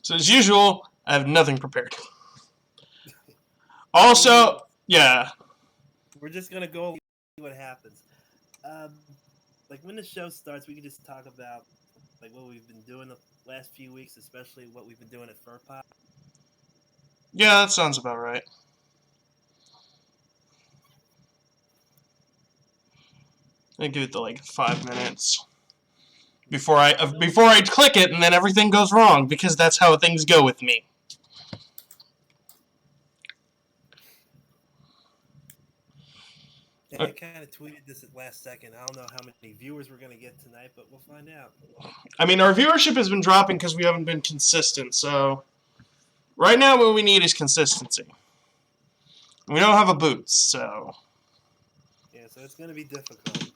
So as usual, I have nothing prepared. Also, yeah. We're just gonna go see what happens. Like when the show starts, we can just talk about like what we've been doing the last few weeks, especially what we've been doing at Fur Pop. Yeah, that sounds about right. I give it like 5 minutes before I click it, and then everything goes wrong because that's how things go with me. I kind of tweeted this at last second. I don't know how many viewers we're gonna get tonight, but we'll find out. I mean, our viewership has been dropping because we haven't been consistent. So right now, what we need is consistency. We don't have a boots, so yeah, so it's gonna be difficult.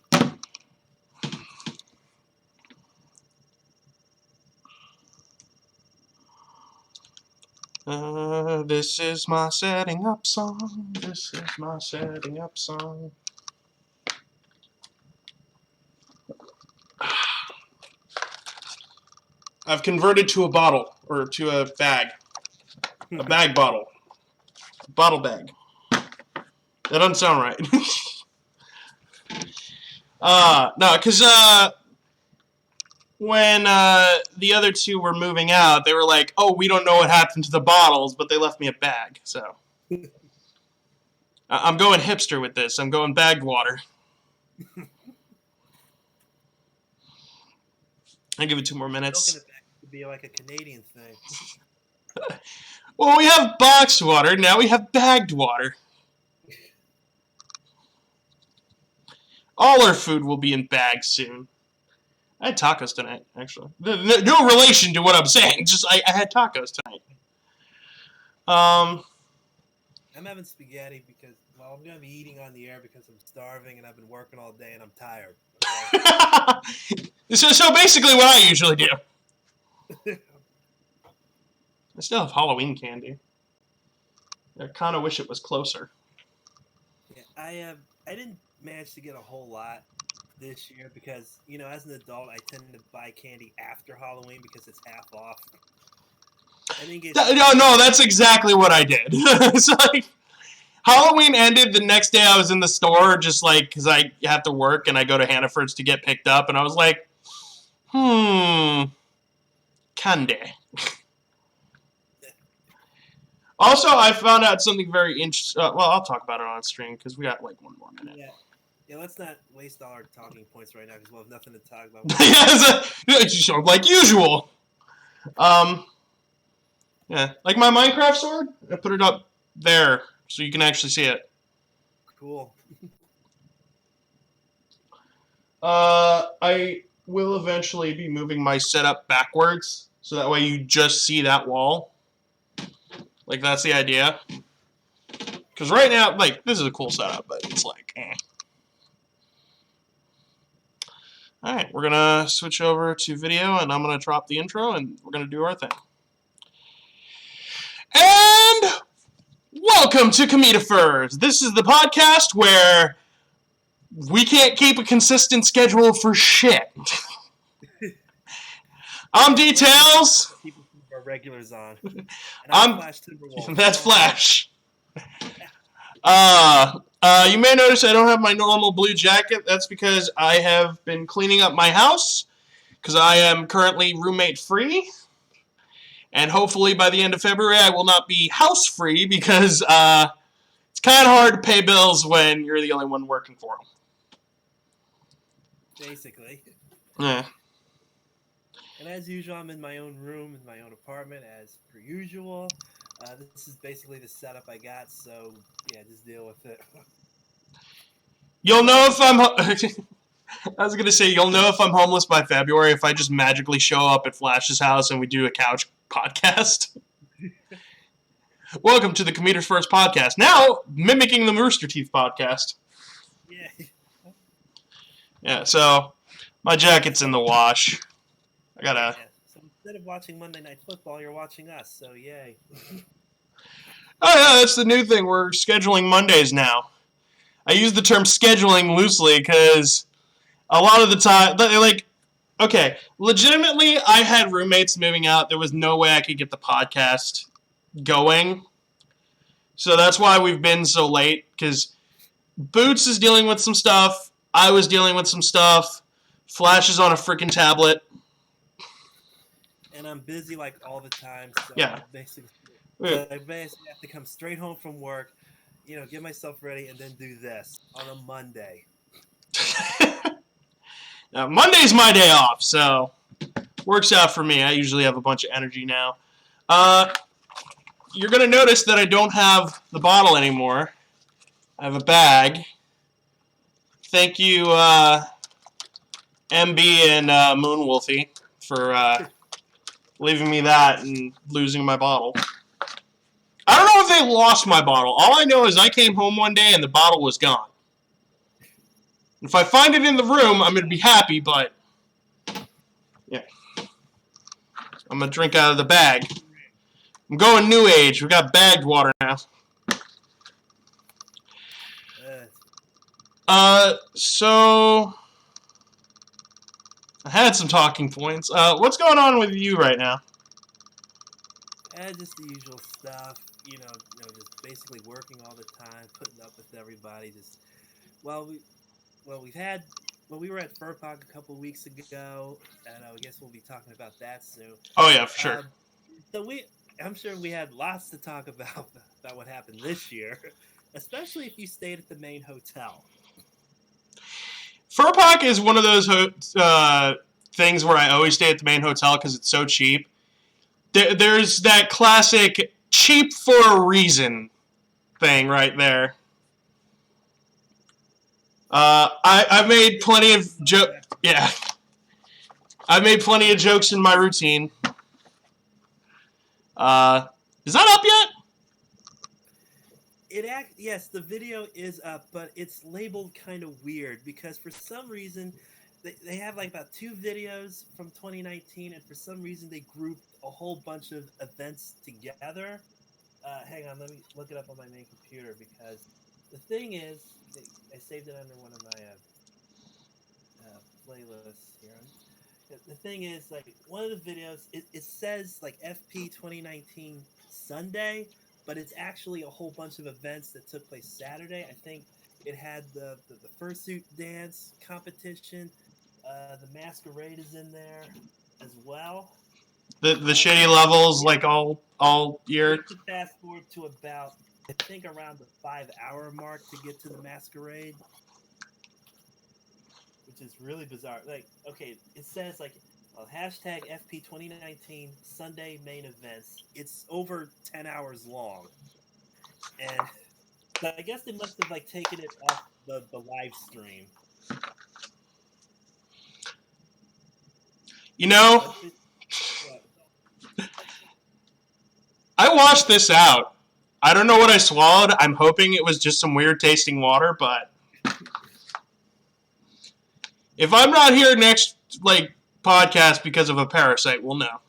This is my setting up song. This is my setting up song. I've converted to a bottle, or to a bag. A bag bottle. Bottle bag. That doesn't sound right. No, because when the other two were moving out, they were like, oh, we don't know what happened to the bottles, but they left me a bag, so. I'm going hipster with this. I'm going bagged water. I give it 2 more minutes. Milking it back to be like a Canadian thing. Well, we have boxed water. Now we have bagged water. All our food will be in bags soon. I had tacos tonight, actually. No relation to what I'm saying. Just I had tacos tonight. I'm having spaghetti because, well, I'm going to be eating on the air because I'm starving and I've been working all day and I'm tired. Okay? So basically what I usually do. I still have Halloween candy. I kind of wish it was closer. Yeah, I didn't manage to get a whole lot this year because, you know, as an adult, I tend to buy candy after Halloween because it's half off. I didn't get No, that's exactly what I did. It's like Halloween ended, the next day I was in the store just like because I have to work and I go to Hannaford's to get picked up, and I was like, candy. Also, I found out something very interesting. Well, I'll talk about it on stream because we got like 1 more minute. Yeah, let's not waste all our talking points right now because we'll have nothing to talk about. Yeah, like usual. Yeah, like my Minecraft sword, I put it up there so you can actually see it. Cool. I will eventually be moving my setup backwards so that way you just see that wall. Like, that's the idea. Because right now, like, this is a cool setup, but it's like, Alright, we're going to switch over to video, and I'm going to drop the intro, and we're going to do our thing. And welcome to Comedi-Furs. This is the podcast where we can't keep a consistent schedule for shit. I'm Details. Keep our regulars on. And I'm Flash Timberwolf. That's Flash. You may notice I don't have my normal blue jacket. That's because I have been cleaning up my house because I am currently roommate free. And hopefully by the end of February I will not be house free because it's kind of hard to pay bills when you're the only one working for them. Basically. Yeah. And as usual, I'm in my own room, in my own apartment, as per usual. This is basically the setup I got, so yeah, just deal with it. You'll know if I'm... I was going to say, you'll know if I'm homeless by February if I just magically show up at Flash's house and we do a couch podcast. Welcome to the Comedi-Furs podcast. Now, mimicking the Rooster Teeth podcast. Yeah. Yeah, so my jacket's in the wash. I gotta... Yeah. So instead of watching Monday Night Football, you're watching us, so yay. Oh yeah, that's the new thing. We're scheduling Mondays now. I use the term scheduling loosely because a lot of the time, like, okay, legitimately, I had roommates moving out. There was no way I could get the podcast going. So that's why we've been so late, because Boots is dealing with some stuff. I was dealing with some stuff. Flash is on a freaking tablet. And I'm busy like all the time, so Yeah. I basically have to come straight home from work, get myself ready, and then do this on a Monday. Now, Monday's my day off, so works out for me. I usually have a bunch of energy now. You're going to notice that I don't have the bottle anymore. I have a bag. Thank you, MB and Moonwolfie, for leaving me that and losing my bottle. I don't know if they lost my bottle. All I know is I came home one day and the bottle was gone. If I find it in the room, I'm going to be happy, but yeah. I'm going to drink out of the bag. I'm going new age. We got bagged water now. So I had some talking points. What's going on with you right now? Just the usual stuff. Just basically working all the time, putting up with everybody. We were at FurPoc a couple weeks ago, and I guess we'll be talking about that soon. Oh yeah, for sure. I'm sure we had lots to talk about what happened this year, especially if you stayed at the main hotel. FurPoc is one of those things where I always stay at the main hotel because it's so cheap. There's that classic cheap for a reason thing right there. I've made plenty of I've made plenty of jokes in my routine. Is that up yet? Yes, the video is up, but it's labeled kind of weird because for some reason they have like about 2 videos from 2019, and for some reason they grouped a whole bunch of events together. Hang on, let me look it up on my main computer because the thing is, I saved it under one of my playlists here. The thing is, like, one of the videos, it says like FP 2019 Sunday, but it's actually a whole bunch of events that took place Saturday. I think it had the fursuit dance competition. The masquerade is in there as well. The shitty levels, like all year. To fast forward to about, I think, around the 5-hour mark to get to the masquerade, which is really bizarre. Like, okay, it says like hashtag FP 2019 Sunday main events. It's over 10 hours long, and so I guess they must have like taken it off the live stream. I washed this out. I don't know what I swallowed. I'm hoping it was just some weird tasting water, but if I'm not here next podcast because of a parasite, we'll know.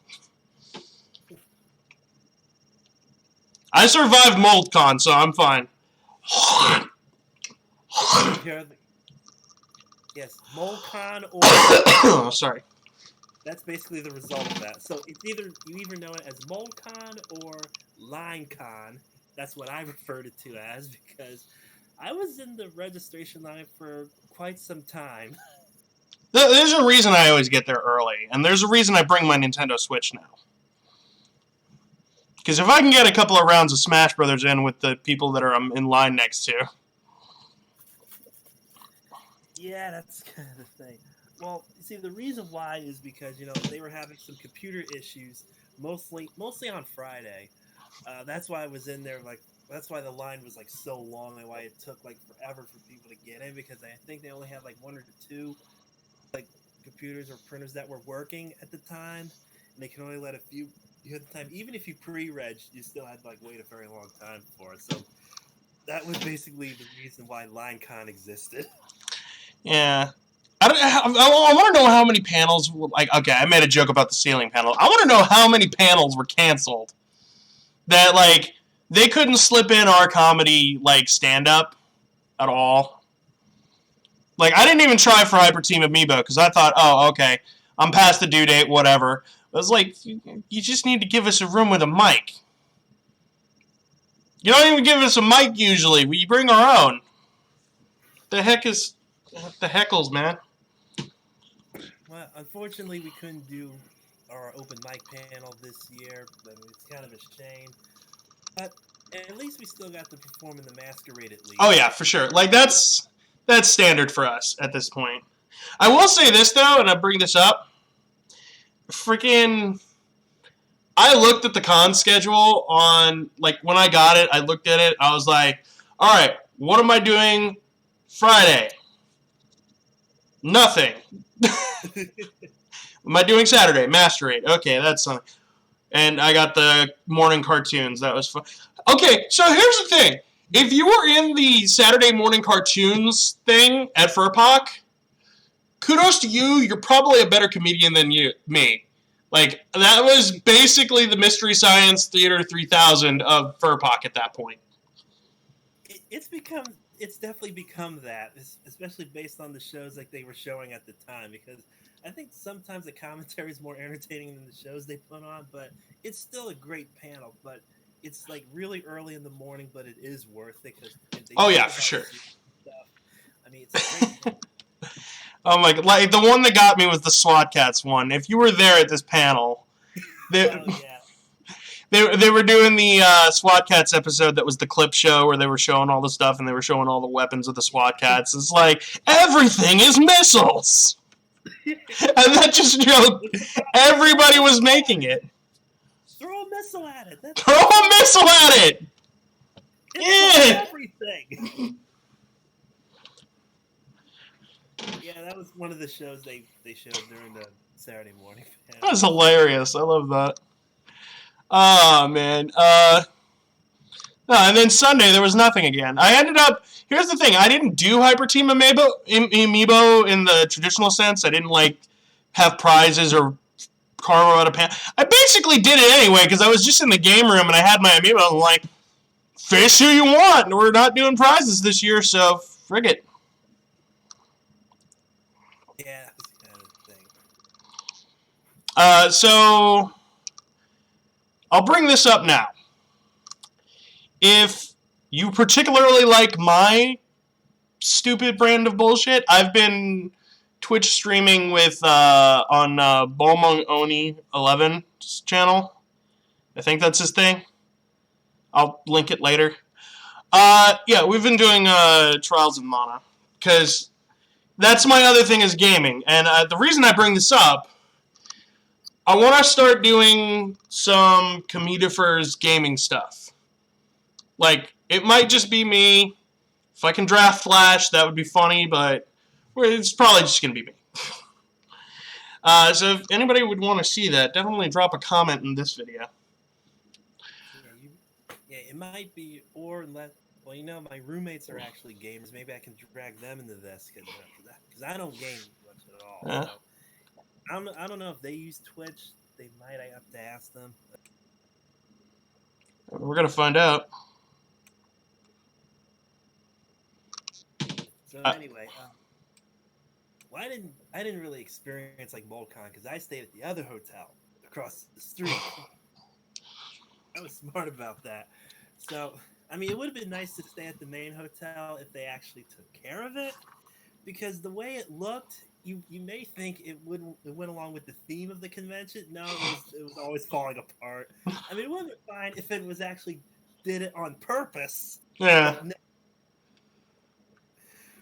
I survived MoldCon, so I'm fine. Yes, MoldCon or oh, sorry. That's basically the result of that. So it's you either know it as MoldCon or LineCon. That's what I referred it to as because I was in the registration line for quite some time. There's a reason I always get there early, and there's a reason I bring my Nintendo Switch now. Because if I can get a couple of rounds of Smash Brothers in with the people that are in line next to. Yeah, that's kind of the thing. Well, see, the reason why is because, they were having some computer issues, mostly on Friday. That's why I was in there, that's why the line was, so long and why it took, forever for people to get in, because I think they only had, 1 or 2, computers or printers that were working at the time, and they can only let a few at the time. Even if you pre-reg, you still had to, wait a very long time for it. So that was basically the reason why LineCon existed. Yeah. I want to know how many panels were, okay, I made a joke about the ceiling panel. I want to know how many panels were canceled that, they couldn't slip in our comedy, stand-up. at all. Like, I didn't even try for Hyper Team Amiibo because I thought, oh, okay, I'm past the due date, whatever. I was like, you just need to give us a room with a mic. You don't even give us a mic usually. We bring our own. The heckles, man. Well, unfortunately, we couldn't do our open mic panel this year, but it's kind of a shame. But at least we still got to perform in the Masquerade at least. Oh yeah, for sure. Like that's standard for us at this point. I will say this though, and I bring this up. Freaking, I looked at the con schedule on, like, when I got it. I looked at it. I was like, all right, what am I doing Friday? Nothing. Am I doing Saturday? Masquerade. Okay, that's something. And I got the morning cartoons. That was fun. Okay, so here's the thing. If you were in the Saturday morning cartoons thing at FurPoc, kudos to you. You're probably a better comedian than me. Like, that was basically the Mystery Science Theater 3000 of FurPoc at that point. It's definitely become that, especially based on the shows like they were showing at the time, because I think sometimes the commentary is more entertaining than the shows they put on, but it's still a great panel. But it's like really early in the morning, but it is worth it because oh yeah, for sure. Stuff. I mean, it's a great panel. Oh my god! Like the one that got me was the SWAT Cats one. If you were there at this panel, they were doing the SWAT Cats episode that was the clip show where they were showing all the stuff and they were showing all the weapons of the SWAT Cats. It's like everything is missiles, and that just everybody was making it. Throw a missile at it. Throw a missile at it. It's everything. Yeah, that was one of the shows they showed during the Saturday morning. That was hilarious. I love that. Oh, man. No, and then Sunday, there was nothing again. I ended up... Here's the thing. I didn't do Hyper Team Amiibo in the traditional sense. I didn't, like, have prizes or karma out of pan. I basically did it anyway because I was just in the game room and I had my Amiibo. I'm like, fish who you want. We're not doing prizes this year, so frig it. Yeah, that's kind of the thing. So I'll bring this up now. If you particularly like my stupid brand of bullshit, I've been Twitch streaming with on Bomong Oni 11's channel. I think that's his thing. I'll link it later. Yeah, we've been doing Trials of Mana because that's my other thing is gaming. And the reason I bring this up, I want to start doing some Comedi-Furs gaming stuff. Like, it might just be me. If I can draft Flash, that would be funny, but it's probably just going to be me. So if anybody would want to see that, definitely drop a comment in this video. Yeah, it might be, or unless... Well, you know, my roommates are actually gamers. Maybe I can drag them into this because I don't game much at all. Yeah. So I don't know if they use Twitch. They might. I have to ask them. We're gonna find out. So anyway, well, I didn't really experience like MoldCon because I stayed at the other hotel across the street. I was smart about that. So. I mean, it would have been nice to stay at the main hotel if they actually took care of it, because the way it looked, you may think it went along with the theme of the convention. No, it was always falling apart. I mean, it would have been fine if it was actually did it on purpose. Yeah.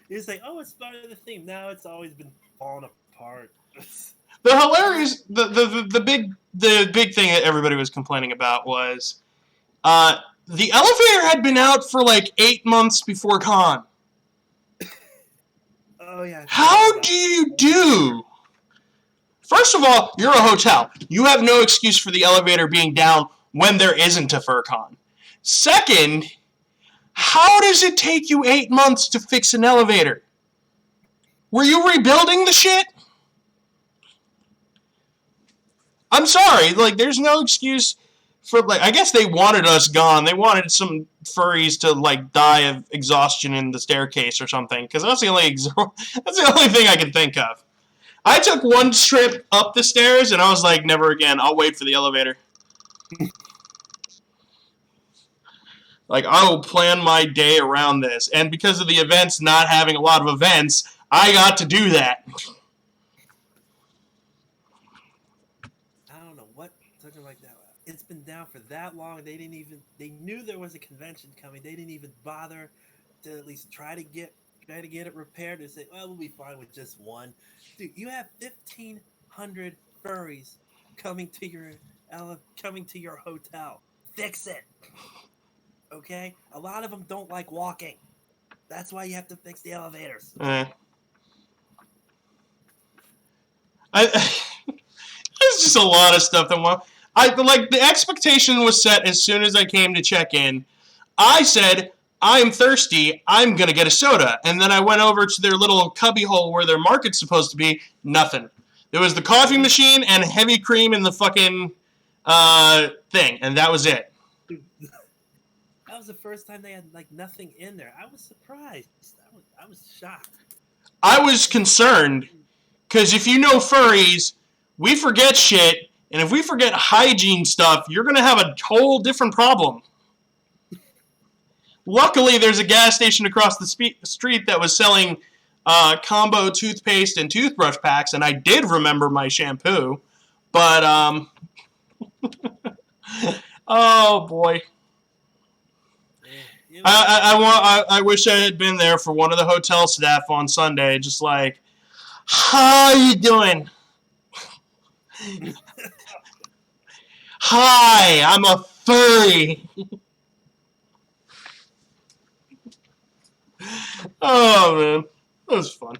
It's like, oh, it's part of the theme. No, it's always been falling apart. The hilarious, the big thing that everybody was complaining about was, the elevator had been out for like 8 months before con. Oh, yeah. How do you do? First of all, you're a hotel. You have no excuse for the elevator being down when there isn't a FurCon. Second, how does it take you 8 months to fix an elevator? Were you rebuilding the shit? I'm sorry, like, there's no excuse for like, I guess they wanted us gone. They wanted some furries to like die of exhaustion in the staircase or something, because that's the only thing I can think of. I took one trip up the stairs and I was like, never again. I'll wait for the elevator. Like, I will plan my day around this, and because of the events not having a lot of events, I got to do that. I don't know what something like that. It's been down for that long. They knew there was a convention coming. They didn't even bother to at least try to get it repaired. They say, well, we'll be fine with just one. Dude, you have 1,500 furries coming to your hotel. Fix it. Okay? A lot of them don't like walking. That's why you have to fix the elevators. There's just a lot of stuff that the expectation was set as soon as I came to check in. I said, I'm thirsty, I'm gonna get a soda. And then I went over to their little cubby hole where their market's supposed to be. Nothing. There was the coffee machine and heavy cream in the fucking thing, and that was it. That was the first time they had like nothing in there. I was surprised. I was shocked. I was concerned, because if you know furries, we forget shit, and if we forget hygiene stuff, you're going to have a whole different problem. Luckily, there's a gas station across the street that was selling combo toothpaste and toothbrush packs, and I did remember my shampoo, but, oh boy. I wish I had been there for one of the hotel staff on Sunday, just like, how you doing? Hi, I'm a furry. Oh, man. That was fun.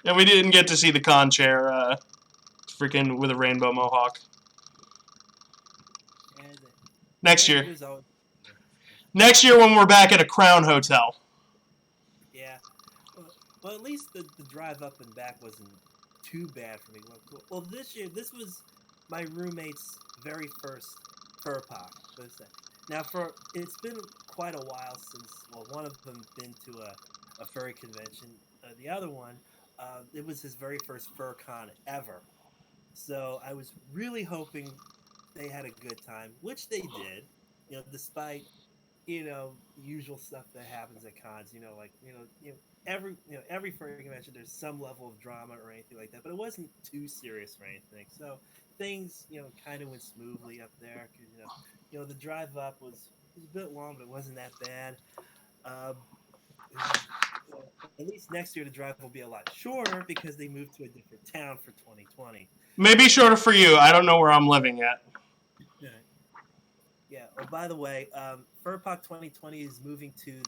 And we didn't get to see the con chair, freaking with a rainbow mohawk. Next year. Next year when we're back at a Crown Hotel. Yeah. Well, at least the drive up and back wasn't too bad for me. Well, this year, this was my roommate's very first FurPoc. Now, it's been quite a while since, well, one of them been to a furry convention. The other one, it was his very first FurCon ever. So I was really hoping they had a good time, which they did. You know, despite usual stuff that happens at cons. Every furry convention, there's some level of drama or anything like that, but it wasn't too serious or anything. So things, kind of went smoothly up there. Cause, the drive up was a bit long, but it wasn't that bad. At least next year the drive will be a lot shorter because they moved to a different town for 2020. Maybe shorter for you. I don't know where I'm living yet. Yeah. Oh, by the way, FurPoc 2020 is moving to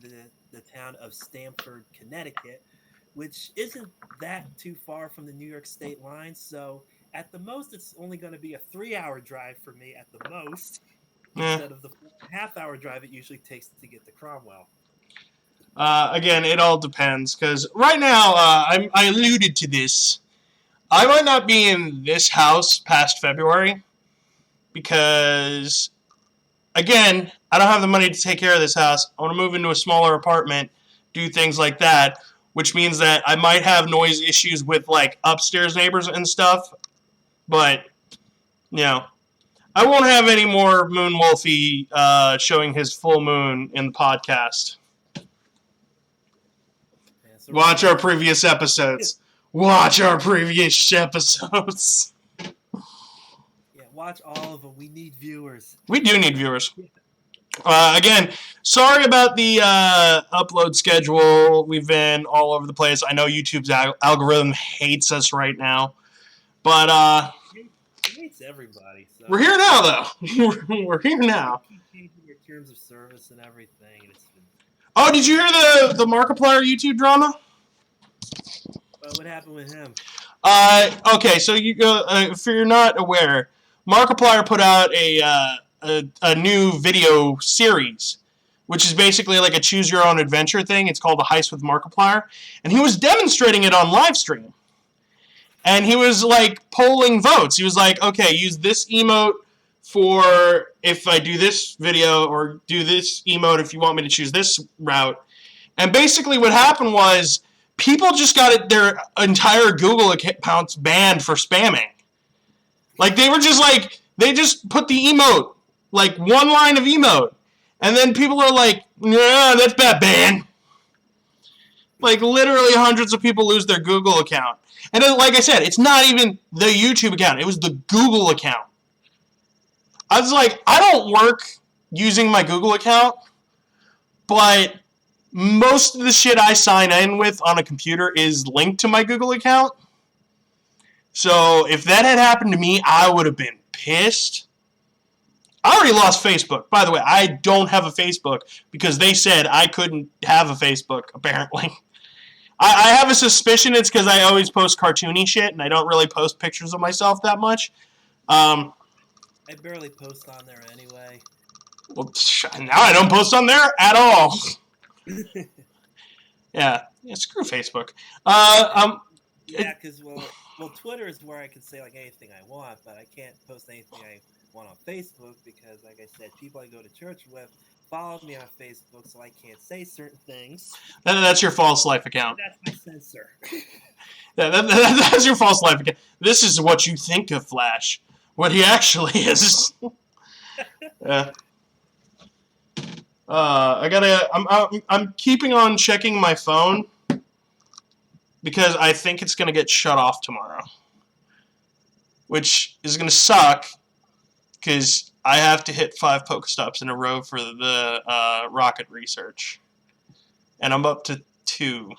the town of Stamford, Connecticut, which isn't that too far from the New York state line. So at the most, it's only going to be a 3-hour drive for me at the most, instead of the half-hour drive it usually takes to get to Cromwell. Again, it all depends, because right now, I alluded to this. I might not be in this house past February, because, again, I don't have the money to take care of this house. I want to move into a smaller apartment, do things like that, which means that I might have noise issues with, like, upstairs neighbors and stuff, but, I won't have any more Moon Wolfie showing his full moon in the podcast. Watch our previous episodes. Watch our previous episodes. Yeah, watch all of them. We need viewers. We do need viewers. Again, sorry about the upload schedule. We've been all over the place. I know YouTube's algorithm hates us right now. But it hates everybody. So. We're here now, though. We're here now. Keep changing your terms of service and everything. And it's been... Oh, did you hear the Markiplier YouTube drama? What happened with him? Okay, so if you're not aware, Markiplier put out a new video series, which is basically like a choose-your-own-adventure thing. It's called The Heist with Markiplier, and he was demonstrating it on live stream. And he was, like, polling votes. He was like, okay, use this emote for if I do this video or do this emote if you want me to choose this route. And basically what happened was people just got their entire Google accounts banned for spamming. Like, they were just like, they just put the emote, like, one line of emote. And then people are like, yeah, that's bad, ban. Like, literally hundreds of people lose their Google account. And then, like I said, it's not even the YouTube account. It was the Google account. I was like, I don't work using my Google account, but most of the shit I sign in with on a computer is linked to my Google account. So if that had happened to me, I would have been pissed. I already lost Facebook. By the way, I don't have a Facebook because they said I couldn't have a Facebook, apparently. I have a suspicion it's because I always post cartoony shit and I don't really post pictures of myself that much. I barely post on there anyway. Well, now I don't post on there at all. Yeah, screw Facebook. Yeah, because, well, Twitter is where I can say, like, anything I want, but I can't post anything I want on Facebook because, like I said, people I go to church with follow me on Facebook, so I can't say certain things. That's your false life account. That's my censor. Yeah, that's your false life account. This is what you think of Flash. What he actually is. Yeah. I'm keeping on checking my phone because I think it's gonna get shut off tomorrow, which is gonna suck because I have to hit 5 Pokestops in a row for the rocket research, and I'm up to 2.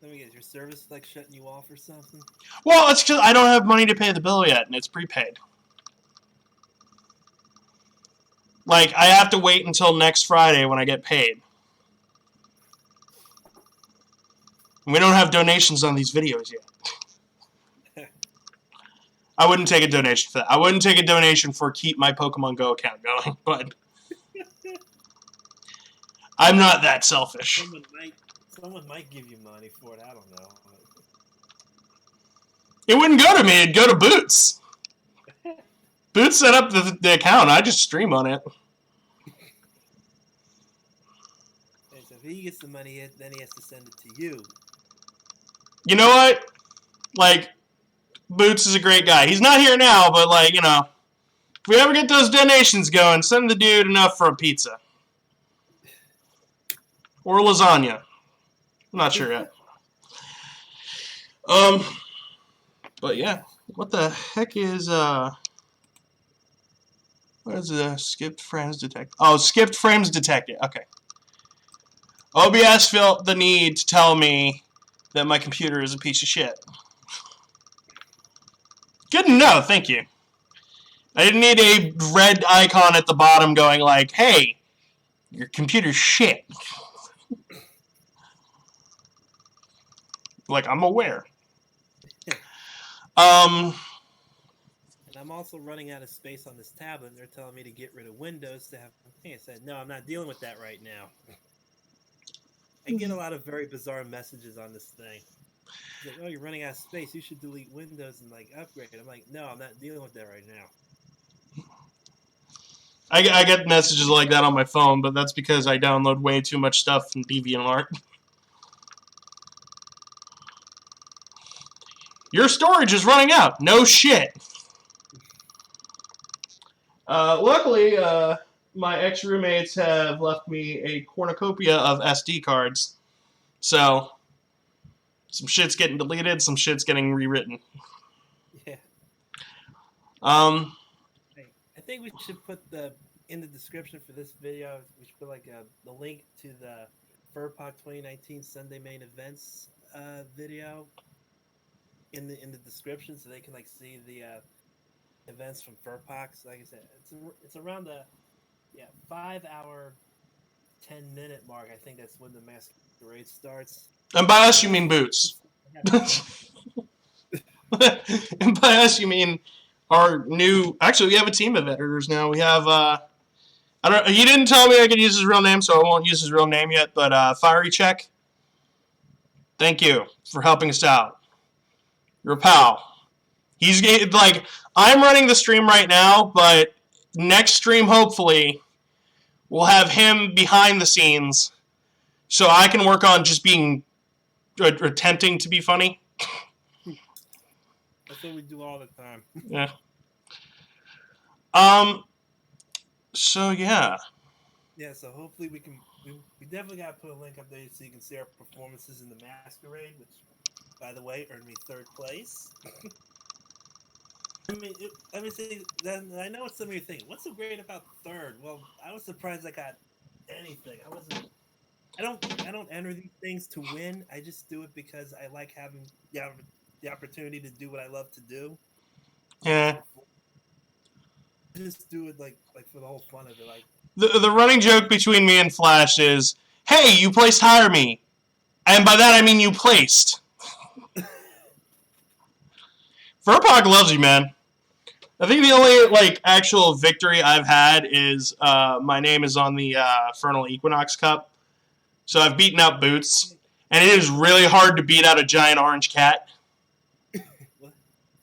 Let me get your service like shutting you off or something. Well, it's because I don't have money to pay the bill yet, and it's prepaid. Like, I have to wait until next Friday when I get paid. And we don't have donations on these videos yet. I wouldn't take a donation for that. I wouldn't take a donation for keep my Pokemon Go account going, but I'm not that selfish. Someone might give you money for it. I don't know. It wouldn't go to me. It'd go to Boots. Boots set up the account. I just stream on it. And so if he gets the money, then he has to send it to you. You know what? Like, Boots is a great guy. He's not here now, but, like, you know, if we ever get those donations going, send the dude enough for a pizza. Or lasagna. I'm not sure yet. But yeah. What the heck is, what is skipped frames detected? Oh, skipped frames detected. Okay. OBS felt the need to tell me that my computer is a piece of shit. Good to know, thank you. I didn't need a red icon at the bottom going like, hey, your computer's shit. Like, I'm aware. And I'm also running out of space on this tablet, and they're telling me to get rid of Windows to have... I said, no, I'm not dealing with that right now. I get a lot of very bizarre messages on this thing. It's like, oh, you're running out of space. You should delete Windows and, like, upgrade. I'm like, no, I'm not dealing with that right now. I get messages like that on my phone, but that's because I download way too much stuff from DeviantArt. Your storage is running out. No shit. Luckily, my ex-roommates have left me a cornucopia of SD cards. So, some shit's getting deleted, some shit's getting rewritten. Yeah. I think we should put in the description for this video, we should put like the link to the FurPod 2019 Sunday main events video in the description, so they can like see the events from FurPox. Like I said, it's around the 5 hour 10-minute mark. I think that's when the masquerade starts. And by us you mean Boots. And by us you mean our new... Actually, we have a team of editors now. We have... He didn't tell me I could use his real name, so I won't use his real name yet, but Fiery Check, thank you for helping us out. You're a pal. He's like, I'm running the stream right now, but next stream, hopefully, we'll have him behind the scenes so I can work on just being attempting to be funny. That's what we do all the time. Yeah. So yeah. Yeah, so hopefully we can. We definitely got to put a link up there so you can see our performances in the masquerade, which, by the way, earned me 3rd place. Let me say that I know what some of you think. What's so great about 3rd? Well, I was surprised I got anything. I don't enter these things to win. I just do it because I like having the opportunity to do what I love to do. Yeah. I just do it like for the whole fun of it. Like the running joke between me and Flash is, "Hey, you placed higher me," and by that I mean you placed. Furpog loves you, man. I think the only like actual victory I've had is my name is on the Fernal Equinox Cup, so I've beaten out Boots, and it is really hard to beat out a giant orange cat.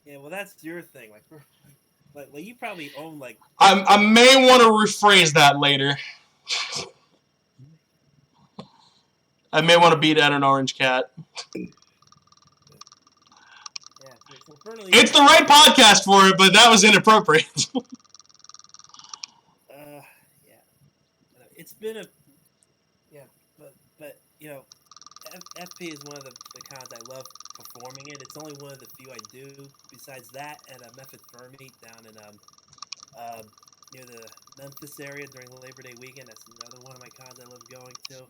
Well, that's your thing. Like you probably own like. I may want to rephrase that later. I may want to beat out an orange cat. It's the right podcast for it, but that was inappropriate. Yeah. It's been but you know, FP is one of the cons I love performing in. It's only one of the few I do. Besides that, and a Method Fermi down in near the Memphis area during Labor Day weekend. That's another one of my cons I love going to.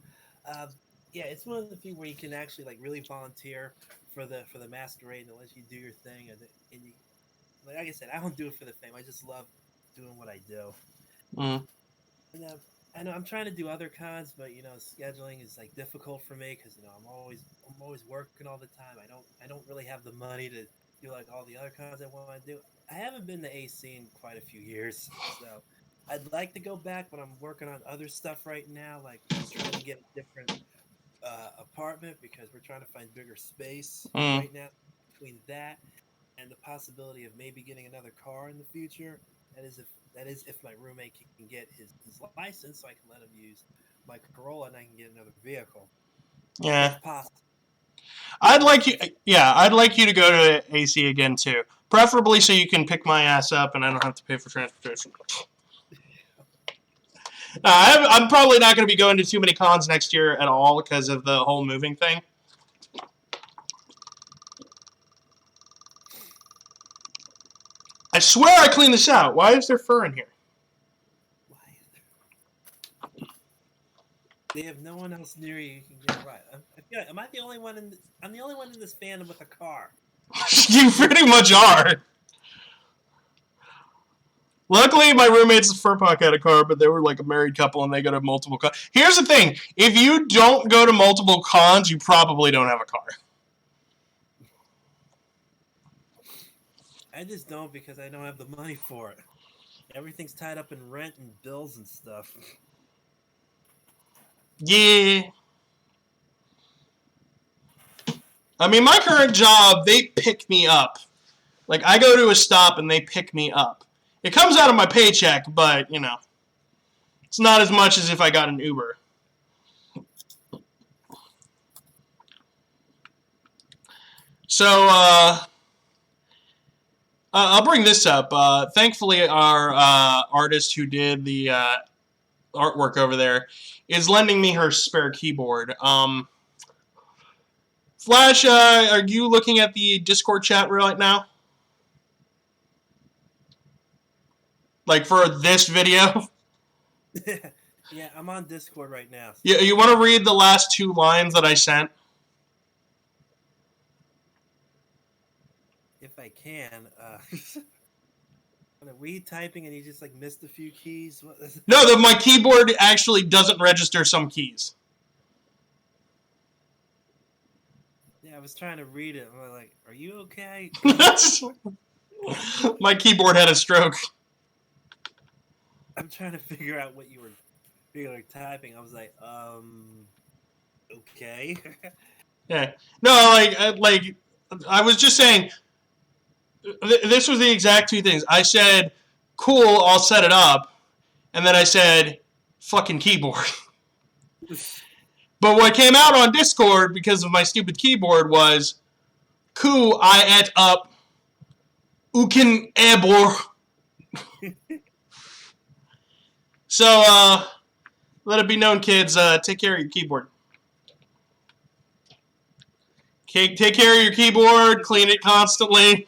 Yeah, it's one of the few where you can actually like really volunteer for the masquerade and let you do your thing. And you, like I said, I don't do it for the fame. I just love doing what I do. Mm. And I know I'm trying to do other cons, but scheduling is like difficult for me because I'm always working all the time. I don't really have the money to do like all the other cons I want to do. I haven't been to AC in quite a few years, so I'd like to go back, but I'm working on other stuff right now, like just trying to get a different apartment because we're trying to find bigger space right now. Between that and the possibility of maybe getting another car in the future, that is if my roommate can get his license, so I can let him use my Corolla and I can get another vehicle. Yeah. It's possible. I'd like you to go to AC again too. Preferably so you can pick my ass up and I don't have to pay for transportation. I'm probably not going to be going to too many cons next year at all because of the whole moving thing. I swear I cleaned this out. Why is there fur in here? They have no one else near you can get right. Am I the only one I'm the only one in this fandom with a car. You pretty much are. Luckily, my roommate's Furpok had a car, but they were like a married couple and they go to multiple cons. Here's the thing. If you don't go to multiple cons, you probably don't have a car. I just don't because I don't have the money for it. Everything's tied up in rent and bills and stuff. Yeah. I mean, my current job, they pick me up. Like, I go to a stop and they pick me up. It comes out of my paycheck, but, it's not as much as if I got an Uber. So, I'll bring this up. Thankfully, our artist who did the artwork over there is lending me her spare keyboard. Flash, are you looking at the Discord chat right now? Like for this video? Yeah, I'm on Discord right now. So. You want to read the last 2 lines that I sent? If I can. I'm retyping and you just like missed a few keys. No, my keyboard actually doesn't register some keys. Yeah, I was trying to read it. I'm like, are you okay? My keyboard had a stroke. I'm trying to figure out what you were typing. I was like, okay. Yeah. No, like I was just saying, This was the exact two things. I said, cool, I'll set it up. And then I said, fucking keyboard. But what came out on Discord because of my stupid keyboard was, cool, I et up uken ebor. So, let it be known, kids, take care of your keyboard. Take care of your keyboard, clean it constantly.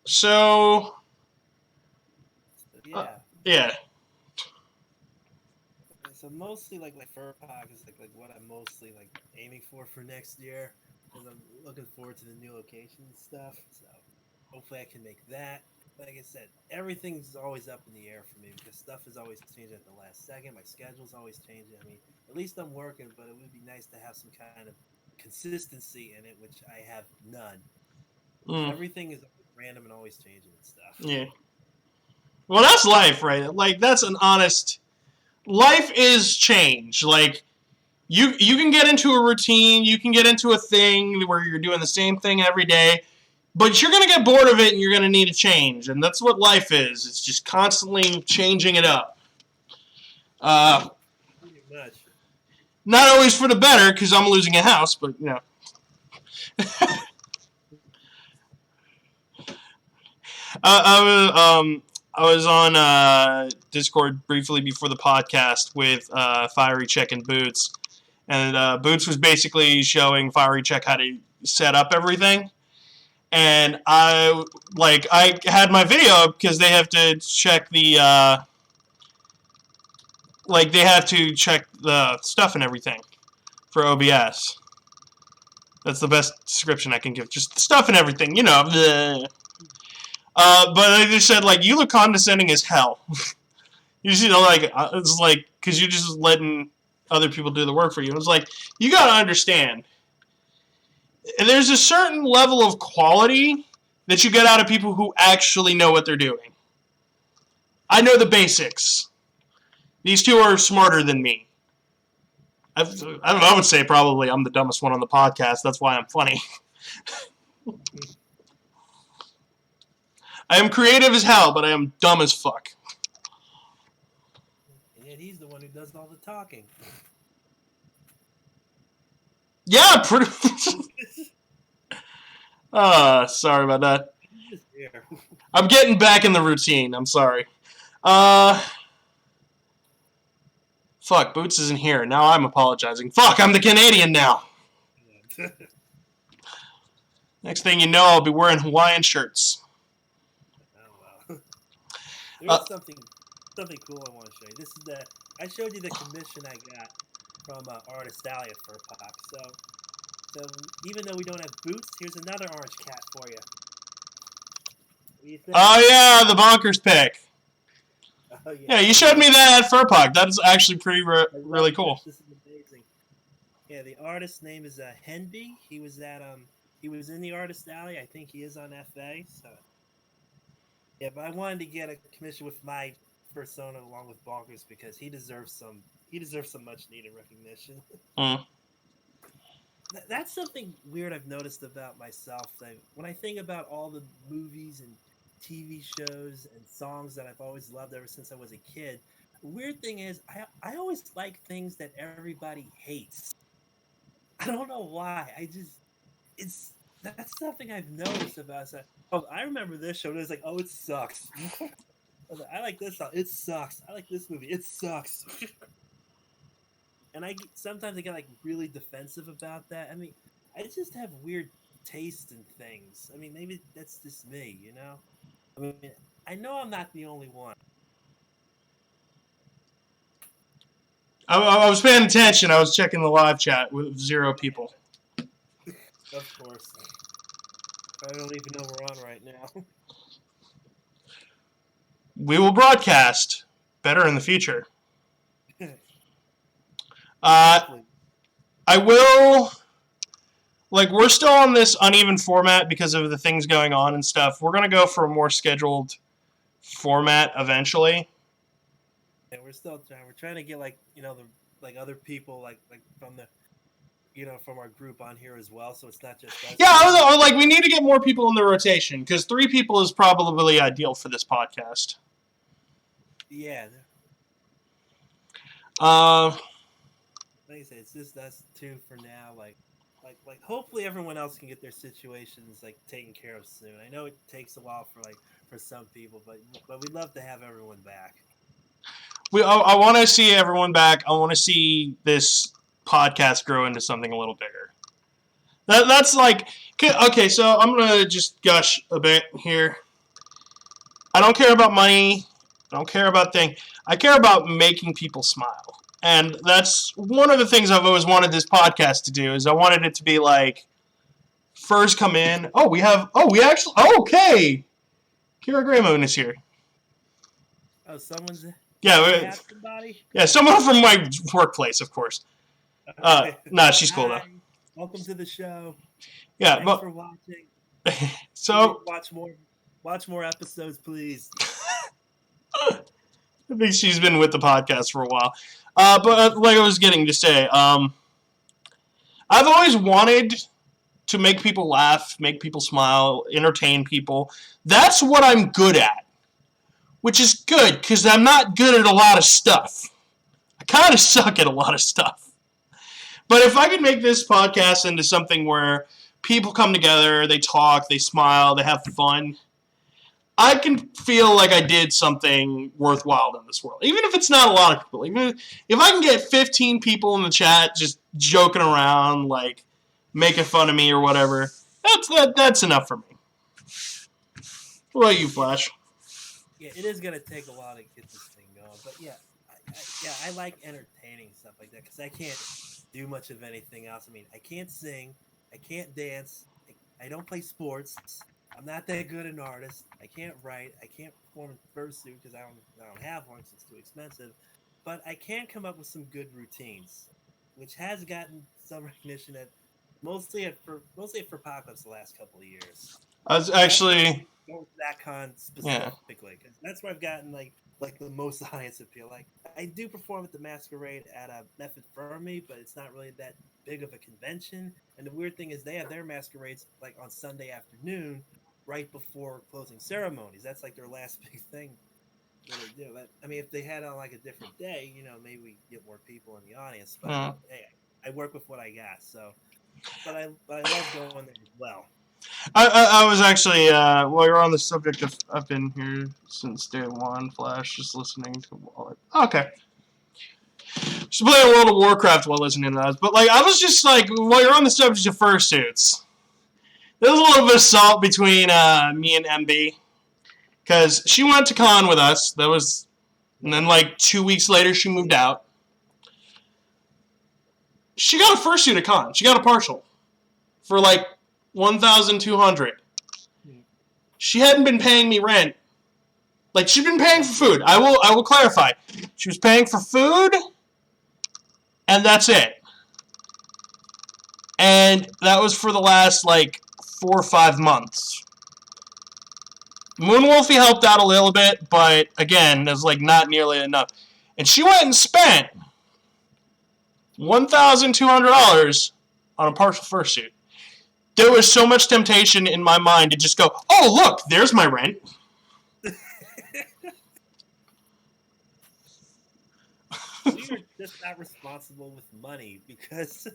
So yeah. So mostly like Furpog is like what I'm mostly like aiming for next year, because I'm looking forward to the new location and stuff. So hopefully I can make that. Like I said, everything's always up in the air for me because stuff is always changing at the last second. My schedule's always changing. I mean, at least I'm working, but it would be nice to have some kind of consistency in it, which I have none. Everything is random and always changing and stuff. Yeah. Well, that's life, right? Like, that's an honest... Life is change. Like, you can get into a routine, you can get into a thing where you're doing the same thing every day, but you're going to get bored of it and you're going to need a change. And that's what life is. It's just constantly changing it up. Pretty much. Not always for the better, because I'm losing a house, but, you know. I was on Discord briefly before the podcast with Fiery Check and Boots, and Boots was basically showing Fiery Check how to set up everything. And I had my video up because they have to check the they have to check the stuff and everything for OBS. That's the best description I can give. Just the stuff and everything, you know. But they just said, like, you look condescending as hell. You just, it's like, because you're just letting other people do the work for you. It's like, you gotta understand, there's a certain level of quality that you get out of people who actually know what they're doing. I know the basics. These two are smarter than me. I would say probably I'm the dumbest one on the podcast. That's why I'm funny. I am creative as hell, but I am dumb as fuck. And yet he's the one who does all the talking. Yeah, pretty. Sorry about that. I'm getting back in the routine. I'm sorry. Fuck, Boots isn't here. Now I'm apologizing. Fuck, I'm the Canadian now. Next thing you know, I'll be wearing Hawaiian shirts. There's something cool I want to show you. This is I showed you the commission I got from Artist Alley at Furpog. So even though we don't have Boots, here's another orange cat for you. What do you think? Oh yeah, the bonkers pick. Oh, yeah, you showed me that at Furpog. That is actually pretty really cool. This is amazing. Yeah, the artist's name is Henby. He was in the Artist Alley. I think he is on FA. So. Yeah, but I wanted to get a commission with my persona along with Bonkers because he deserves some much needed recognition. That's something weird I've noticed about myself. When I think about all the movies and TV shows and songs that I've always loved ever since I was a kid, the weird thing is I always like things that everybody hates. I don't know why. That's something I've noticed about it. Oh, I remember this show. It was like, oh, it sucks. I like this song. It sucks. I like this movie. It sucks. And sometimes I get like really defensive about that. I mean, I just have weird taste in things. I mean, maybe that's just me, you know? I mean, I know I'm not the only one. I was paying attention. I was checking the live chat with 0 people. Of course. I don't even know we're on right now. We will broadcast better in the future. I will... Like, we're still on this uneven format because of the things going on and stuff. We're going to go for a more scheduled format eventually. Yeah, we're still trying. We're trying to get, like, you know, like other people, like from the, from our group on here as well, so it's not just us. Yeah, I was like, we need to get more people in the rotation because 3 people is probably ideal for this podcast. Yeah. Uh, Like I said, it's just us 2 for now. Like hopefully everyone else can get their situations like taken care of soon. I know it takes a while for some people, but we'd love to have everyone back. I want to see everyone back. I want to see this podcast grow into something a little bigger. That's like, okay, so I'm going to just gush a bit here. I don't care about money. I don't care about things. I care about making people smile. And that's one of the things I've always wanted this podcast to do, is I wanted it to be like, first come in, okay. Kira Graymoon is here. Oh, someone's... Yeah, somebody? Yeah, someone from my workplace, of course. Nah, she's cool though. Welcome to the show. Yeah, Thanks for watching. So watch more episodes, please. I think she's been with the podcast for a while. But like I was getting to say, I've always wanted to make people laugh, make people smile, entertain people. That's what I'm good at. Which is good, because I'm not good at a lot of stuff. I kind of suck at a lot of stuff. But if I could make this podcast into something where people come together, they talk, they smile, they have fun, I can feel like I did something worthwhile in this world. Even if it's not a lot of people. Even if I can get 15 people in the chat just joking around, like making fun of me or whatever, that's enough for me. What about you, Flash? Yeah, it is gonna take a while to get this thing going, but yeah, I like entertaining stuff like that because I can't do much of anything else. I mean, I can't sing, I can't dance, I don't play sports. I'm not that good an artist. I can't write. I can't perform in fursuit because I don't have one because it's too expensive. But I can come up with some good routines, which has gotten some recognition at mostly for Apocalypse the last couple of years. I was actually that con specifically because that's where I've gotten like the most audience appeal. Like I do perform at the Masquerade at a Method Fermi, but it's not really that big of a convention. And the weird thing is they have their masquerades like on Sunday afternoon, right before closing ceremonies. That's like their last big thing that they do. But, I mean, if they had on like a different day, maybe we get more people in the audience. But hey, I work with what I got, so. But I love going there as well. I was actually, while you're on the subject of, I've been here since day one, Flash, just listening to Wallet. Okay. Just playing World of Warcraft while listening to that. But, like, I was just, like, while you're on the subject of fursuits, there was a little bit of salt between me and MB. Because she went to con with us. And then, like, 2 weeks later, she moved out. She got a fursuit at con. She got a partial. For, like, $1,200. She hadn't been paying me rent. Like, she'd been paying for food. I will clarify. She was paying for food, and that's it. And that was for the last, like, 4 or 5 months. Moonwolfie helped out a little bit, but, again, it was, like, not nearly enough. And she went and spent $1,200 on a partial fursuit. There was so much temptation in my mind to just go, oh, look, there's my rent. We are just not responsible with money because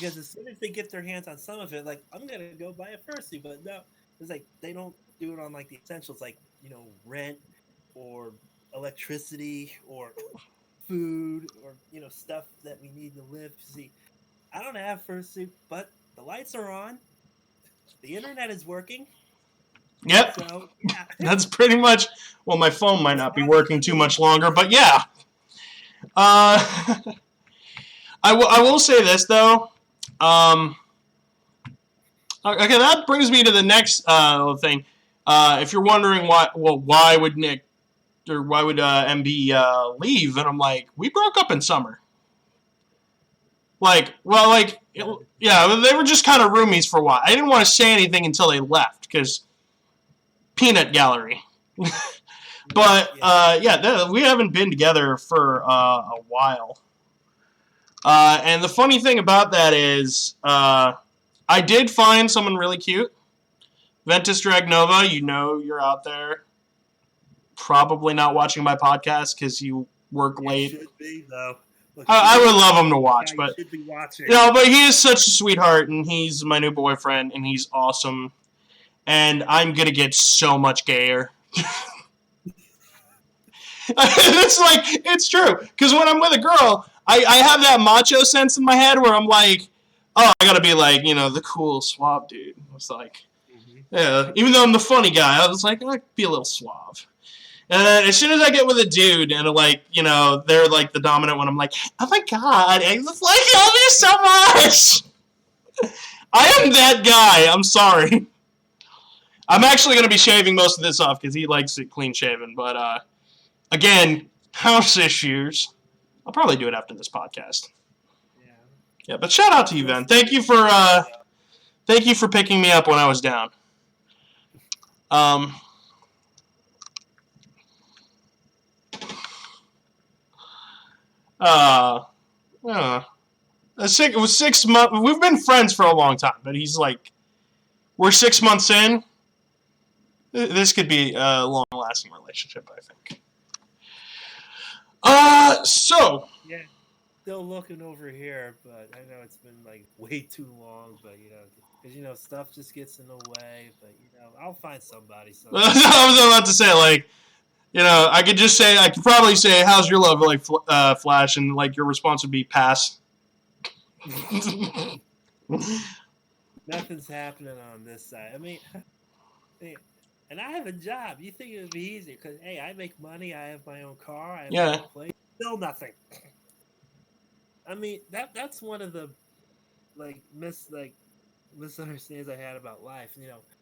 as soon as they get their hands on some of it, like, I'm going to go buy a fursuit. But no, it's like they don't do it on, like, the essentials, like, rent or electricity or food or, stuff that we need to live. See, I don't have fursuit, but the lights are on. The internet is working. Yep. So, yeah. That's pretty much... Well, my phone might not be working too much longer, but yeah. I will say this, though. Okay, that brings me to the next thing. If you're wondering why would Nick... Or why would MB leave? And I'm like, we broke up in summer. Like, well, like, yeah, they were just kind of roomies for a while. I didn't want to say anything until they left, because peanut gallery. But, yeah, we haven't been together for a while. And the funny thing about that is, I did find someone really cute. Ventus Dragnova, you know you're out there. Probably not watching my podcast because you work It late. should be, though. Look, I would love him to watch, you but should be watching. but he is such a sweetheart, and he's my new boyfriend, and he's awesome. And I'm gonna get so much gayer. It's true. Because when I'm with a girl, I have that macho sense in my head where I'm like, oh, I gotta be like, the cool, suave dude. It's like, yeah, even though I'm the funny guy, I was like, I'd be a little suave. And then as soon as I get with a dude and they're like the dominant one, I'm like, oh my god, I just like love you so much. I am that guy. I'm sorry. I'm actually gonna be shaving most of this off because he likes it clean shaven. But again, house issues. I'll probably do it after this podcast. Yeah, but shout out to you, Ben. Thank you for picking me up when I was down. It was 6 months. We've been friends for a long time, but he's like, we're 6 months in. This could be a long-lasting relationship, I think. So. Yeah, still looking over here, but I know it's been like way too long. But because stuff just gets in the way. But I'll find somebody. I was about to say I could probably say, "How's your love like, Flash?" And like your response would be, "Pass." Nothing's happening on this side. I mean, and I have a job. You think it would be easier? Because hey, I make money. I have my own car. I have my own place. Still nothing. I mean, that's one of the misunderstandings I had about life.